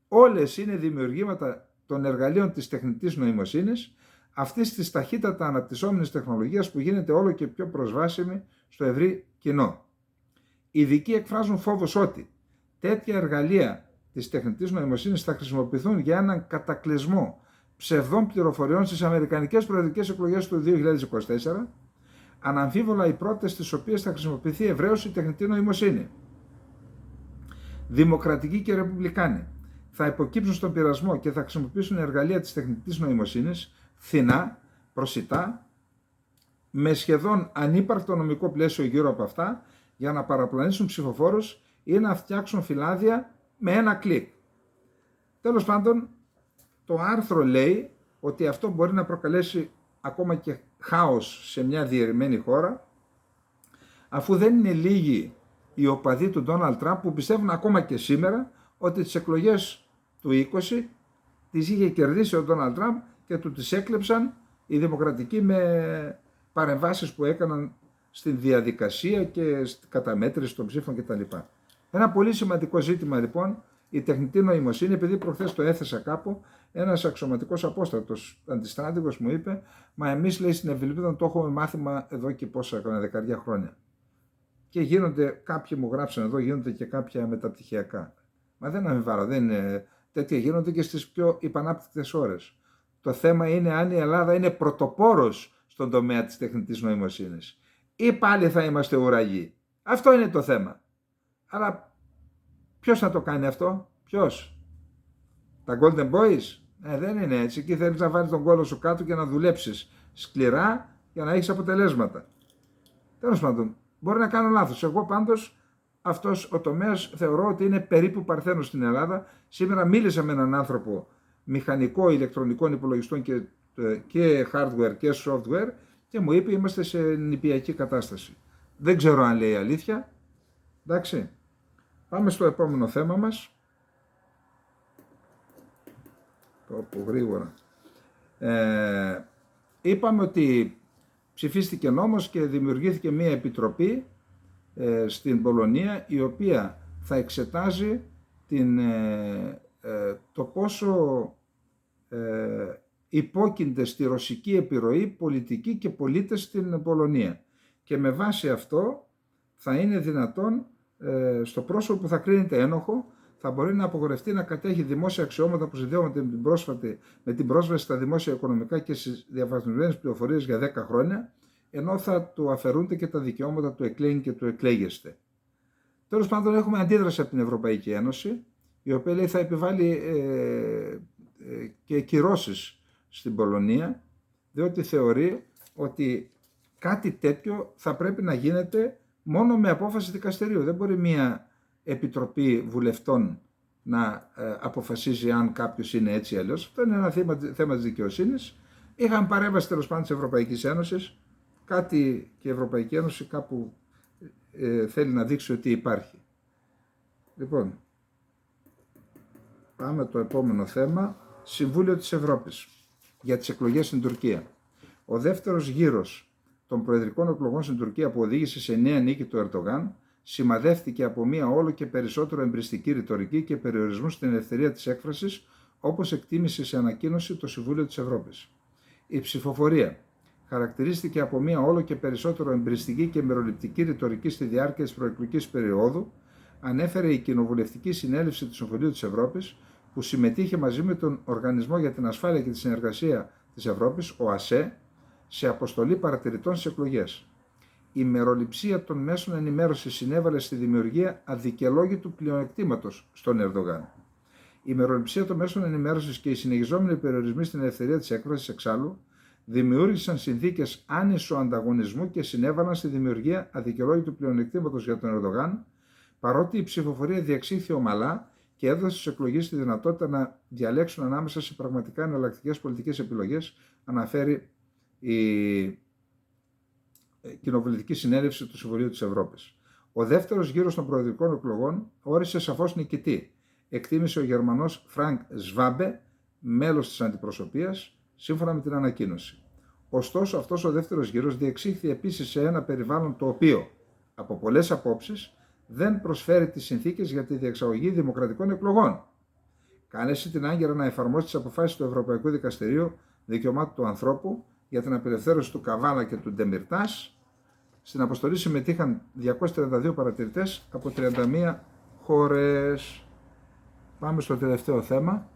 Όλες είναι δημιουργήματα των εργαλείων της τεχνητής νοημοσύνης, αυτής της ταχύτατα αναπτυσσόμενης τεχνολογίας που γίνεται όλο και πιο προσβάσιμη στο ευρύ κοινό. Οι ειδικοί εκφράζουν φόβος ότι τέτοια εργαλεία της τεχνητής νοημοσύνης θα χρησιμοποιηθούν για έναν κατακλυσμό ψευδών πληροφοριών στις αμερικανικές προεδρικές εκλογές του 2024, αναμφίβολα οι πρώτες στις οποίες θα χρησιμοποιηθεί ευρέως η τεχνητή νοημοσύνη. δημοκρατικοί και ρεπουμπλικάνοι, θα υποκύψουν στον πειρασμό και θα χρησιμοποιήσουν εργαλεία της τεχνητής νοημοσύνης, φθηνά, προσιτά, με σχεδόν ανύπαρκτο νομικό πλαίσιο γύρω από αυτά, για να παραπλανήσουν ψηφοφόρους ή να φτιάξουν φυλάδια με ένα κλικ. Τέλος πάντων, το άρθρο λέει ότι αυτό μπορεί να προκαλέσει ακόμα και χάος σε μια διαιρεμένη χώρα, αφού δεν είναι λίγοι οι οπαδοί του Ντόναλντ Τραμπ που πιστεύουν ακόμα και σήμερα ότι τις εκλογές του 20 τις είχε κερδίσει ο Ντόναλντ Τραμπ και του τις έκλεψαν οι δημοκρατικοί με παρεμβάσεις που έκαναν στην διαδικασία και στην καταμέτρηση των ψήφων κτλ. Ένα πολύ σημαντικό ζήτημα λοιπόν η τεχνητή νοημοσύνη, επειδή προχθές το έθεσα κάπου, ένας αξιωματικός απόστρατος αντιστράτηγος μου είπε, μα εμείς λέει στην Ευελπίδα το έχουμε μάθημα εδώ και πόσα, κανένα δεκαριά χρόνια. Και γίνονται, κάποιοι μου γράψαν εδώ, γίνονται και κάποια μεταπτυχιακά. Μα δεν αμφιβάλλω, δεν είναι τέτοια, γίνονται και στις πιο υπανάπτυκτες ώρες. Το θέμα είναι αν η Ελλάδα είναι πρωτοπόρος στον τομέα της τεχνητής νοημοσύνης. Ή πάλι θα είμαστε ουραγοί. Αυτό είναι το θέμα. Αλλά ποιος θα το κάνει αυτό, ποιος? Τα Golden Boys? Δεν είναι έτσι. Εκεί θέλεις να βάλεις τον κόλο σου κάτω και να δουλέψεις σκληρά για να έχεις αποτελέσματα. Τέλος πάντων, μπορεί να κάνω λάθος. Εγώ πάντως αυτός ο τομέας θεωρώ ότι είναι περίπου παρθένος στην Ελλάδα. Σήμερα μίλησα με έναν άνθρωπο μηχανικό ηλεκτρονικών υπολογιστών και hardware και software και μου είπε είμαστε σε νηπιακή κατάσταση. Δεν ξέρω αν λέει αλήθεια. Εντάξει. Πάμε στο επόμενο θέμα μας. Όπου γρήγορα. Είπαμε ότι ψηφίστηκε νόμος και δημιουργήθηκε μία επιτροπή στην Πολωνία η οποία θα εξετάζει το πόσο υπόκεινται στη ρωσική επιρροή πολιτικοί και πολίτες στην Πολωνία. Και με βάση αυτό θα είναι δυνατόν στο πρόσωπο που θα κρίνεται ένοχο θα μπορεί να απογορευτεί να κατέχει δημόσια αξιώματα που συνδέονται με την πρόσβαση στα δημόσια οικονομικά και στις διαβαθμισμένες πληροφορίες για 10 χρόνια, ενώ θα του αφαιρούνται και τα δικαιώματα του εκλέγει και του εκλέγεστε. Τέλος πάντων, έχουμε αντίδραση από την Ευρωπαϊκή Ένωση, η οποία λέει θα επιβάλλει και κυρώσεις στην Πολωνία, διότι θεωρεί ότι κάτι τέτοιο θα πρέπει να γίνεται μόνο με απόφαση δικαστηρίου. Δεν μπορεί μια επιτροπή βουλευτών να αποφασίζει αν κάποιος είναι έτσι ή αλλιώς. Αυτό είναι ένα θέμα της δικαιοσύνης. Είχαν παρέμβαση τέλος πάντων της Ευρωπαϊκής Ένωσης. Κάτι και η Ευρωπαϊκή Ένωση κάπου θέλει να δείξει ότι υπάρχει. Λοιπόν, πάμε το επόμενο θέμα. Συμβούλιο της Ευρώπης για τις εκλογές στην Τουρκία. Ο δεύτερος γύρος των προεδρικών εκλογών στην Τουρκία που οδήγησε σε νέα νίκη του Ερντογάν σημαδεύτηκε από μια όλο και περισσότερο εμπριστική ρητορική και περιορισμού στην ελευθερία της έκφρασης, όπως εκτίμησε σε ανακοίνωση το Συμβούλιο της Ευρώπης. Η ψηφοφορία χαρακτηρίστηκε από μια όλο και περισσότερο εμπριστική και μεροληπτική ρητορική στη διάρκεια της προεκλογικής περίοδου, ανέφερε η Κοινοβουλευτική Συνέλευση του Συμβουλίου της Ευρώπης, που συμμετείχε μαζί με τον Οργανισμό για την Ασφάλεια και τη Συνεργασία της Ευρώπης, ο ΑΣΕ, σε αποστολή παρατηρητών στις εκλογές. Η μεροληψία των μέσων ενημέρωσης συνέβαλε στη δημιουργία αδικαιολόγητου πλεονεκτήματος στον Ερντογάν. Η μεροληψία των μέσων ενημέρωσης και οι συνεχιζόμενοι περιορισμοί στην ελευθερία της έκφρασης εξάλλου δημιούργησαν συνθήκες άνισου ανταγωνισμού και συνέβαλαν στη δημιουργία αδικαιολόγητου πλεονεκτήματος για τον Ερντογάν, παρότι η ψηφοφορία διεξήχθη ομαλά και έδωσε στους εκλογείς τη δυνατότητα να διαλέξουν ανάμεσα σε πραγματικά εναλλακτικές πολιτικές επιλογές, αναφέρει η Κοινοβουλευτική Συνέλευση του Συμβουλίου της Ευρώπης. Ο δεύτερος γύρος των προεδρικών εκλογών όρισε σαφώς νικητή, εκτίμησε ο Γερμανός Φρανκ Σβάμπε, μέλος της αντιπροσωπείας, σύμφωνα με την ανακοίνωση. Ωστόσο, αυτός ο δεύτερος γύρος διεξήχθη επίσης σε ένα περιβάλλον το οποίο, από πολλές απόψεις, δεν προσφέρει τις συνθήκες για τη διεξαγωγή δημοκρατικών εκλογών. Κάλεσε την Άγκυρα να εφαρμόσει τις αποφάσεις του Ευρωπαϊκού Δικαστηρίου Δικαιωμάτων του Ανθρώπου για την απελευθέρωση του Καβάλα και του Ντεμιρτάς. Στην αποστολή συμμετείχαν 232 παρατηρητές από 31 χώρες. Πάμε στο τελευταίο θέμα.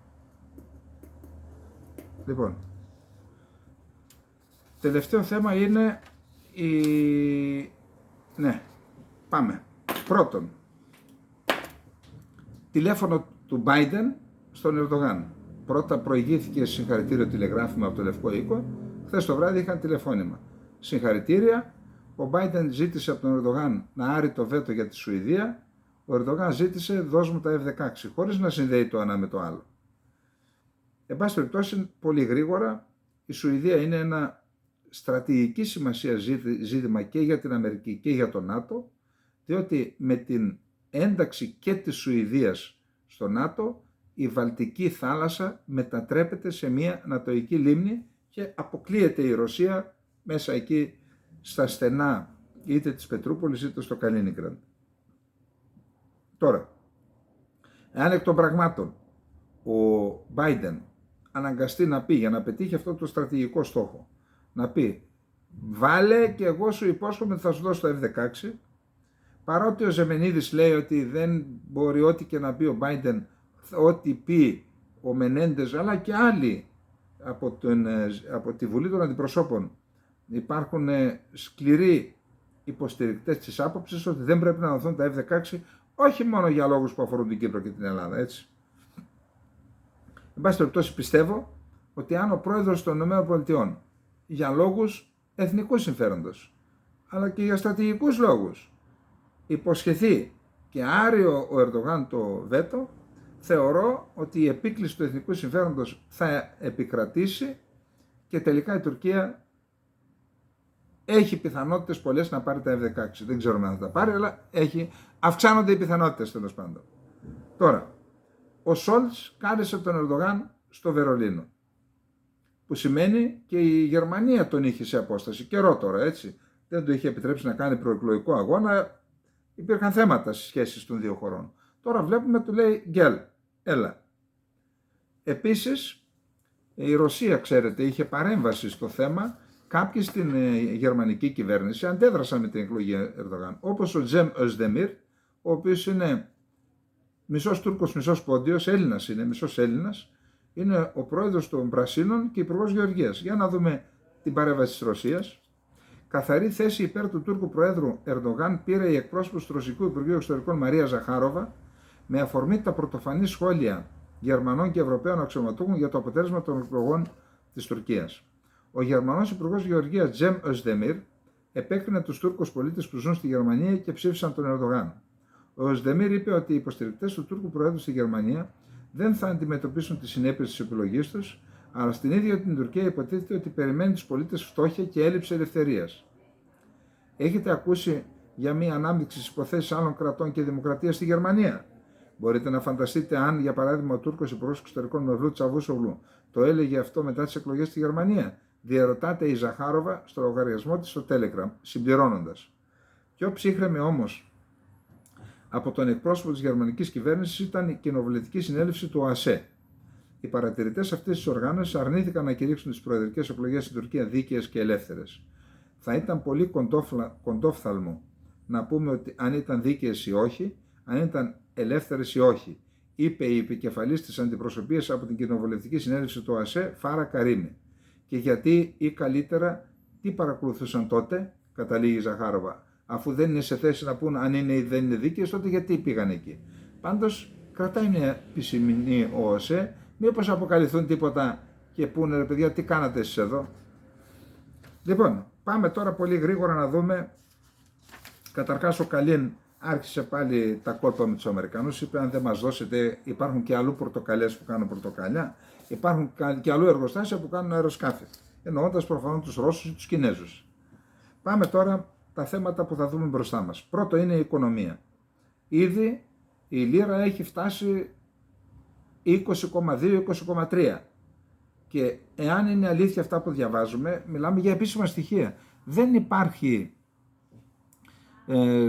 Λοιπόν, τελευταίο θέμα είναι Ναι, πάμε. Πρώτον, τηλέφωνο του Biden στον Ερντογάν. Πρώτα προηγήθηκε συγχαρητήριο τηλεγράφημα από το Λευκό Οίκο. Χθες το βράδυ είχαν τηλεφώνημα. Συγχαρητήρια. Ο Biden ζήτησε από τον Ερντογάν να άρει το βέτο για τη Σουηδία. Ο Ερντογάν ζήτησε δώσ' μου τα F-16, χωρίς να συνδέει το ένα με το άλλο. Εν πάση περιπτώσει, πολύ γρήγορα, η Σουηδία είναι ένα στρατηγική σημασία ζήτημα και για την Αμερική και για το ΝΑΤΟ, διότι με την ένταξη και της Σουηδίας στο ΝΑΤΟ, η Βαλτική θάλασσα μετατρέπεται σε μια νατοϊκή λίμνη και αποκλείεται η Ρωσία μέσα εκεί στα στενά είτε της Πετρούπολης είτε στο Καλίνιγκραντ. Τώρα, εάν εκ των πραγμάτων ο Biden αναγκαστεί να πει, για να πετύχει αυτό το στρατηγικό στόχο, να πει βάλε και εγώ σου υπόσχομαι ότι θα σου δώσω το F-16, παρότι ο Ζεμενίδης λέει ότι δεν μπορεί ό,τι και να πει ο Biden, ό,τι πει ο Μενέντες αλλά και άλλοι από τη Βουλή των Αντιπροσώπων υπάρχουν σκληροί υποστηρικτές της άποψης ότι δεν πρέπει να δοθούν τα F-16, όχι μόνο για λόγους που αφορούν την Κύπρο και την Ελλάδα, έτσι. Εν πάση περιπτώσει, πιστεύω ότι αν ο πρόεδρος των ΗΠΑ για λόγους εθνικού συμφέροντος αλλά και για στρατηγικούς λόγους υποσχεθεί και άρει ο Ερντογάν το βέτο, θεωρώ ότι η επίκληση του εθνικού συμφέροντος θα επικρατήσει και τελικά η Τουρκία έχει πιθανότητες πολλές να πάρει τα F-16. Δεν ξέρουμε αν θα τα πάρει, αλλά αυξάνονται οι πιθανότητες τέλος πάντων. Τώρα, ο Σόλτς κάλεσε τον Ερντογάν στο Βερολίνο, που σημαίνει και η Γερμανία τον είχε σε απόσταση καιρό τώρα, έτσι. Δεν του είχε επιτρέψει να κάνει προεκλογικό αγώνα, υπήρχαν θέματα στις σχέσεις των δύο χωρών. Τώρα βλέπουμε, του λέει γκέλ, έλα. Επίσης, η Ρωσία, ξέρετε, είχε παρέμβαση στο θέμα. Κάποιοι στην γερμανική κυβέρνηση αντέδρασαν με την εκλογή Ερντογάν, όπως ο Τζεμ Özdemir, ο οποίος είναι μισός Τούρκος, μισός Πόντιος, Έλληνας είναι, μισός Έλληνας, είναι ο πρόεδρος των Πρασίνων και υπουργός Γεωργίας. Για να δούμε την παρέμβαση της Ρωσίας. Καθαρή θέση υπέρ του Τούρκου Προέδρου Ερντογάν πήρε η εκπρόσωπος του Ρωσικού Υπουργείου Εξωτερικών Μαρία Ζαχάροβα με αφορμή τα πρωτοφανή σχόλια Γερμανών και Ευρωπαίων αξιωματούχων για το αποτέλεσμα των εκλογών της Τουρκίας. Ο Γερμανός Υπουργός Γεωργίας Τζεμ Özdemir επέκρινε τους Τούρκους πολίτες που ζουν στη Γερμανία και ψήφισαν τον Ερντογάν. Ο Özdemir είπε ότι οι υποστηρικτές του Τούρκου Προέδρου στη Γερμανία δεν θα αντιμετωπίσουν τις συνέπειες της επιλογής τους, αλλά στην ίδια την Τουρκία υποτίθεται ότι περιμένει τους πολίτες φτώχεια και έλλειψη ελευθερίας. Έχετε ακούσει για μια ανάμειξη στις υποθέσεις άλλων κρατών και δημοκρατία στη Γερμανία? Μπορείτε να φανταστείτε αν, για παράδειγμα, ο Τούρκος Υπουργός Εξωτερικών Μευλού Τσαβούσογλου το έλεγε αυτό μετά τις εκλογές στη Γερμανία? Διερωτάται η Ζαχάροβα στο λογαριασμό της στο Telegram, συμπληρώνοντας. Πιο ψύχρεμη όμως από τον εκπρόσωπο της γερμανικής κυβέρνησης ήταν η κοινοβουλευτική συνέλευση του ΟΑΣΕ. Οι παρατηρητές αυτής της οργάνωσης αρνήθηκαν να κηρύξουν τις προεδρικές εκλογές στην Τουρκία δίκαιες και ελεύθερες. Θα ήταν πολύ κοντόφθαλμο να πούμε ότι αν ήταν δίκαιες ή όχι, αν ήταν ελεύθερες ή όχι, είπε η επικεφαλής της αντιπροσωπείας από την κοινοβουλευτική συνέλευση του ΟΑΣΕ, Φάρα Καρίμη. Και γιατί ή καλύτερα τι παρακολουθούσαν τότε, καταλήγει η Ζαχάροβα, αφού δεν είναι σε θέση να πούν αν είναι ή δεν είναι δίκαιες, τότε γιατί πήγαν εκεί? Πάντως κρατάει μια επισημηνή ο ΟΑΣΕ, μήπως αποκαλυφθούν τίποτα και πούνε ρε παιδιά τι κάνατε εσείς εδώ? Λοιπόν, πάμε τώρα πολύ γρήγορα να δούμε. Καταρχάς ο Καλίν άρχισε πάλι τα κόλπα με τους Αμερικανούς, είπε αν δεν μας δώσετε, υπάρχουν και αλλού πορτοκαλιές που κάνουν πορτοκαλιά, υπάρχουν και αλλού εργοστάσια που κάνουν αεροσκάφη, εννοώντας προφανώς τους Ρώσους ή τους Κινέζους. Πάμε τώρα τα θέματα που θα δούμε μπροστά μας. Πρώτο είναι η οικονομία. Ήδη η λίρα έχει φτάσει 20,2-20,3 και εάν είναι αλήθεια αυτά που διαβάζουμε, μιλάμε για επίσημα στοιχεία. Δεν υπάρχει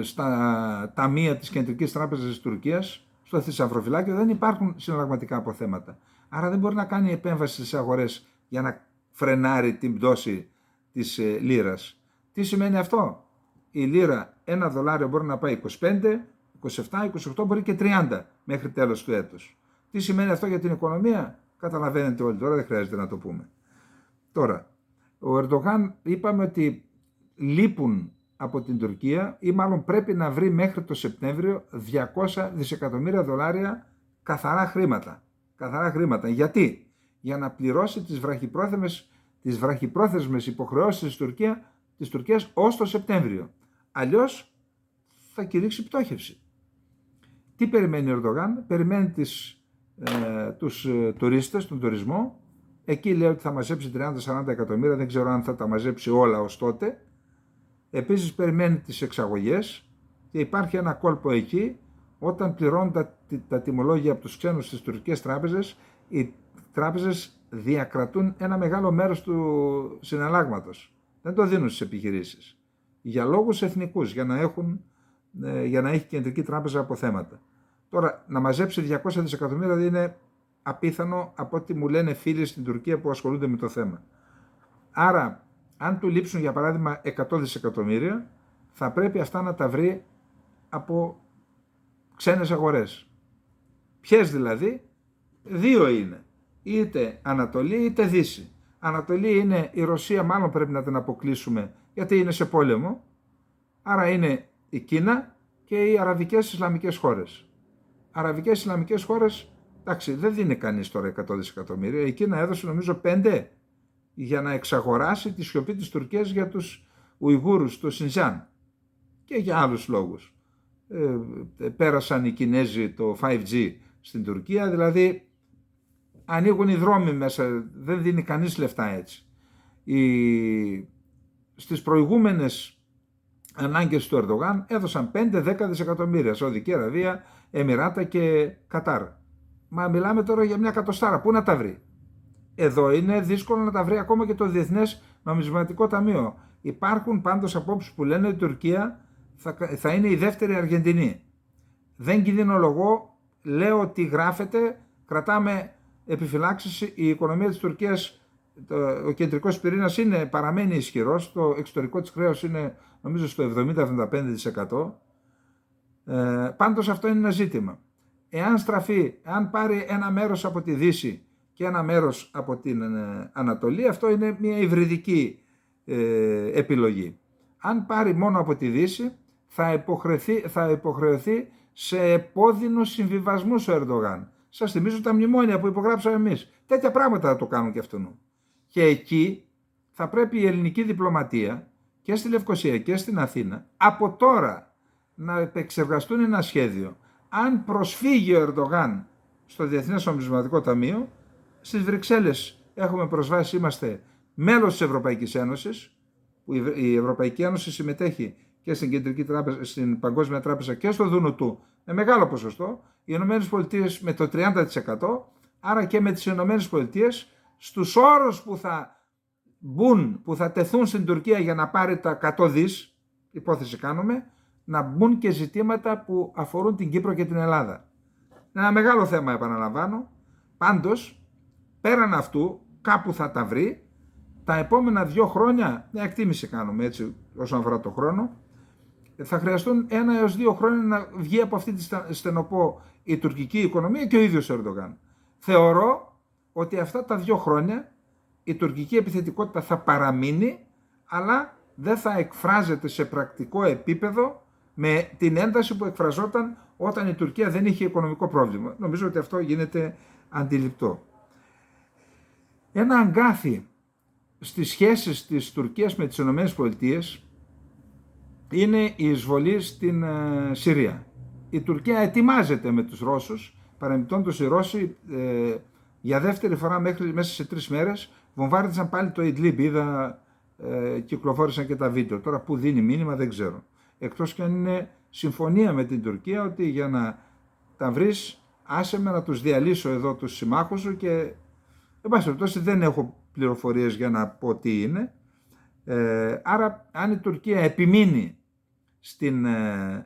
στα ταμεία της Κεντρικής Τράπεζας της Τουρκίας, στο θησαυροφυλάκιο, δεν υπάρχουν συναλλαγματικά αποθέματα. Άρα δεν μπορεί να κάνει επέμβαση στις αγορές για να φρενάρει την πτώση της λίρας. Τι σημαίνει αυτό? Η λίρα, ένα δολάριο μπορεί να πάει 25, 27, 28, μπορεί και 30 μέχρι τέλος του έτους. Τι σημαίνει αυτό για την οικονομία? Καταλαβαίνετε όλοι τώρα, δεν χρειάζεται να το πούμε. Τώρα, ο Ερντογάν είπαμε ότι λείπουν από την Τουρκία ή μάλλον πρέπει να βρει μέχρι το Σεπτέμβριο 200 δισεκατομμύρια δολάρια καθαρά χρήματα. Καθαρά χρήματα. Γιατί? Για να πληρώσει τις βραχυπρόθεσμες υποχρεώσεις της Τουρκίας ως το Σεπτέμβριο. Αλλιώς θα κηρύξει πτώχευση. Τι περιμένει ο Ερντογάν? Περιμένει τους τουρίστες, τον τουρισμό. Εκεί λέει ότι θα μαζέψει 30-40 εκατομμύρια, δεν ξέρω αν θα τα μαζέψει όλα ως τότε. Επίσης περιμένει τις εξαγωγές και υπάρχει ένα κόλπο εκεί, όταν πληρώνουν τα τιμολόγια από τους ξένους στις τουρκικές τράπεζες, οι τράπεζες διακρατούν ένα μεγάλο μέρος του συναλλάγματος. Δεν το δίνουν στις επιχειρήσεις. Για λόγους εθνικούς, για να έχει κεντρική τράπεζα αποθέματα. Τώρα, να μαζέψει 200 δισεκατομμύρια είναι απίθανο από ό,τι μου λένε φίλοι στην Τουρκία που ασχολούνται με το θέμα. Άρα, αν του λείψουν για παράδειγμα 100 δισεκατομμύρια, θα πρέπει αυτά να τα βρει από ξένες αγορές. Ποιες δηλαδή? Δύο είναι. Είτε Ανατολή είτε Δύση. Ανατολή είναι η Ρωσία, μάλλον πρέπει να την αποκλείσουμε γιατί είναι σε πόλεμο. Άρα είναι η Κίνα και οι αραβικές Ισλαμικές χώρες. Αραβικές Ισλαμικές χώρες, εντάξει, δεν δίνει κανείς τώρα 100 δισεκατομμύρια. Η Κίνα έδωσε νομίζω 5 για να εξαγοράσει τη σιωπή της Τουρκίας για τους Ουιγούρους, το Σινζάν και για άλλους λόγους. Πέρασαν οι Κινέζοι το 5G στην Τουρκία, δηλαδή ανοίγουν οι δρόμοι μέσα, δεν δίνει κανείς λεφτά έτσι. Στις προηγούμενες ανάγκες του Ερντογάν έδωσαν 5-10 δισεκατομμύρια, Σαουδική Αραβία, Εμιράτα και Κατάρ. Μα μιλάμε τώρα για μια εκατοστάρα, πού να τα βρει? Εδώ είναι δύσκολο να τα βρει ακόμα και το Διεθνές Νομισματικό Ταμείο. Υπάρχουν πάντως απόψεις που λένε ότι η Τουρκία θα είναι η δεύτερη Αργεντινή. Δεν κινδυνολογώ, λέω ότι γράφεται, κρατάμε επιφυλάξεις. Η οικονομία της Τουρκίας, ο κεντρικός πυρήνας παραμένει ισχυρός, το εξωτερικό της χρέος είναι νομίζω στο 70-75%. Πάντως αυτό είναι ένα ζήτημα. Εάν πάρει ένα μέρος από τη Δύση και ένα μέρος από την Ανατολή, αυτό είναι μια υβριδική επιλογή. Αν πάρει μόνο από τη Δύση, θα υποχρεωθεί σε επώδυνους συμβιβασμούς ο Ερντογάν. Σας θυμίζω τα μνημόνια που υπογράψαμε εμείς. Τέτοια πράγματα θα το κάνουν και αυτόν. Και εκεί θα πρέπει η ελληνική διπλωματία και στη Λευκοσία και στην Αθήνα από τώρα να επεξεργαστούν ένα σχέδιο. Αν προσφύγει ο Ερντογάν στο Διεθνές Νομισματικό Ταμείο, στις Βρυξέλλες έχουμε προσβάσει, είμαστε μέλος της Ευρωπαϊκής Ένωσης, που η Ευρωπαϊκή Ένωση συμμετέχει και στην Κεντρική Τράπεζα, στην Παγκόσμια Τράπεζα και στο Δούνο του με μεγάλο ποσοστό, οι Ηνωμένες Πολιτείες με το 30%, άρα και με τις Ηνωμένες Πολιτείες στους όρους που θα τεθούν στην Τουρκία για να πάρει τα 100 δις, υπόθεση κάνουμε, να μπουν και ζητήματα που αφορούν την Κύπρο και την Ελλάδα. Είναι ένα μεγάλο θέμα, επαναλαμβάνω. Πάντως, πέραν αυτού, κάπου θα τα βρει. Τα επόμενα 2 χρόνια, μια εκτίμηση κάνουμε έτσι όσον αφορά το χρόνο, θα χρειαστούν 1 έως 2 χρόνια να βγει από αυτή τη στενοπό η τουρκική οικονομία και ο ίδιος ο Ερντογάν. Θεωρώ ότι αυτά τα 2 χρόνια η τουρκική επιθετικότητα θα παραμείνει, αλλά δεν θα εκφράζεται σε πρακτικό επίπεδο με την ένταση που εκφραζόταν όταν η Τουρκία δεν είχε οικονομικό πρόβλημα. Νομίζω ότι αυτό γίνεται αντιληπτό. Ένα αγκάθι στις σχέσεις της Τουρκίας με τις ΗΠΑ είναι η εισβολή στην Συρία. Η Τουρκία ετοιμάζεται με τους Ρώσους, παρεμπιπτόντως οι Ρώσοι για δεύτερη φορά μέσα σε 3 μέρες βομβάρδιζαν πάλι το Ιντλίμπ. Είδα, κυκλοφόρησαν και τα βίντεο. Τώρα που δίνει μήνυμα δεν ξέρω. Εκτός και αν είναι συμφωνία με την Τουρκία ότι για να τα βρεις άσε με να τους διαλύσω εδώ τους συμμάχους σου και εν πάση περιπτώσει δεν έχω πληροφορίες για να πω τι είναι. Άρα αν η Τουρκία επιμείνει στην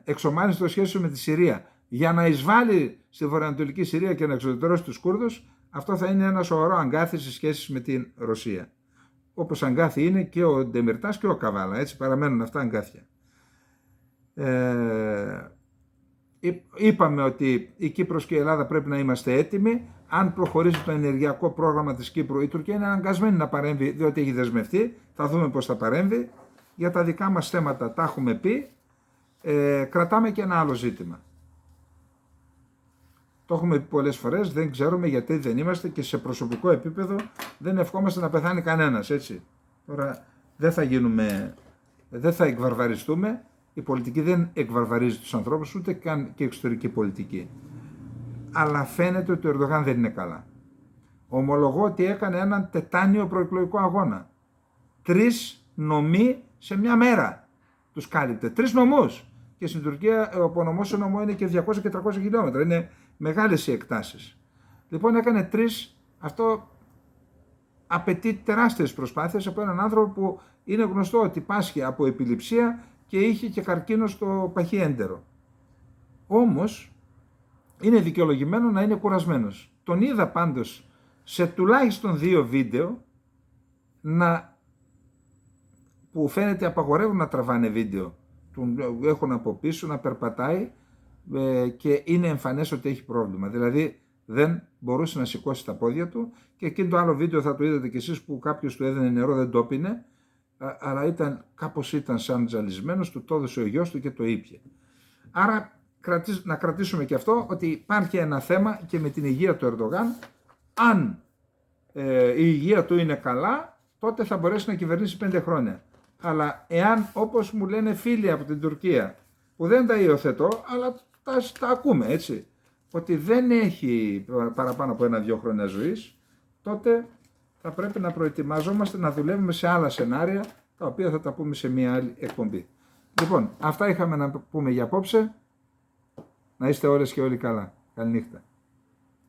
εξομάλυνση των σχέσεων με τη Συρία για να εισβάλλει στη βορειοανατολική Συρία και να εξοδετερώσει τους Κούρδους, αυτό θα είναι ένα σοβαρό αγκάθι στις σχέσεις με την Ρωσία. Όπως αγκάθι είναι και ο Ντεμιρτάς και ο Καβάλα, έτσι παραμένουν αυτά αγκάθια. Είπαμε ότι η Κύπρος και η Ελλάδα πρέπει να είμαστε έτοιμοι. Αν προχωρήσει το ενεργειακό πρόγραμμα της Κύπρου, η Τουρκία είναι αναγκασμένη να παρέμβει, διότι έχει δεσμευτεί. Θα δούμε πώς θα παρέμβει. Για τα δικά μας θέματα τα έχουμε πει. Κρατάμε και ένα άλλο ζήτημα. Το έχουμε πει πολλές φορές, δεν ξέρουμε γιατί δεν είμαστε και σε προσωπικό επίπεδο δεν ευχόμαστε να πεθάνει κανένας, έτσι. Τώρα δεν θα εκβαρβαριστούμε, η πολιτική δεν εκβαρβαρίζει τους ανθρώπους, ούτε καν και η εξωτερική πολιτική. Αλλά φαίνεται ότι ο Ερντογάν δεν είναι καλά. Ομολογώ ότι έκανε έναν τετάνιο προεκλογικό αγώνα. 3 νομοί σε μια μέρα τους κάλυπτε. 3 νομούς. Και στην Τουρκία ο απονομός νομό είναι και 200 και 300 χιλιόμετρα. Είναι μεγάλες οι εκτάσεις. Λοιπόν έκανε 3, αυτό απαιτεί τεράστιες προσπάθειες από έναν άνθρωπο που είναι γνωστό ότι πάσχει από επιληψία και είχε και καρκίνο στο παχύ έντερο. Όμως είναι δικαιολογημένο να είναι κουρασμένος. Τον είδα πάντως σε τουλάχιστον 2 βίντεο που φαίνεται απαγορεύουν να τραβάνε βίντεο. Τον έχουν από πίσω να περπατάει και είναι εμφανές ότι έχει πρόβλημα. Δηλαδή δεν μπορούσε να σηκώσει τα πόδια του και εκείνο το άλλο βίντεο θα το είδατε κι εσείς που κάποιος του έδινε νερό, δεν το πίνε, αλλά κάπως ήταν σαν τζαλισμένος, του το έδωσε ο γιος του και το ήπιε. Άρα να κρατήσουμε και αυτό, ότι υπάρχει ένα θέμα και με την υγεία του Ερντογάν. Αν η υγεία του είναι καλά, τότε θα μπορέσει να κυβερνήσει 5 χρόνια. Αλλά εάν, όπως μου λένε φίλοι από την Τουρκία, που δεν τα υιοθετώ, αλλά τα ακούμε, έτσι, ότι δεν έχει παραπάνω από 1-2 χρόνια ζωής, τότε θα πρέπει να προετοιμαζόμαστε να δουλεύουμε σε άλλα σενάρια, τα οποία θα τα πούμε σε μια άλλη εκπομπή. Λοιπόν, αυτά είχαμε να πούμε για απόψε. Να είστε όλες και όλοι καλά. Καληνύχτα.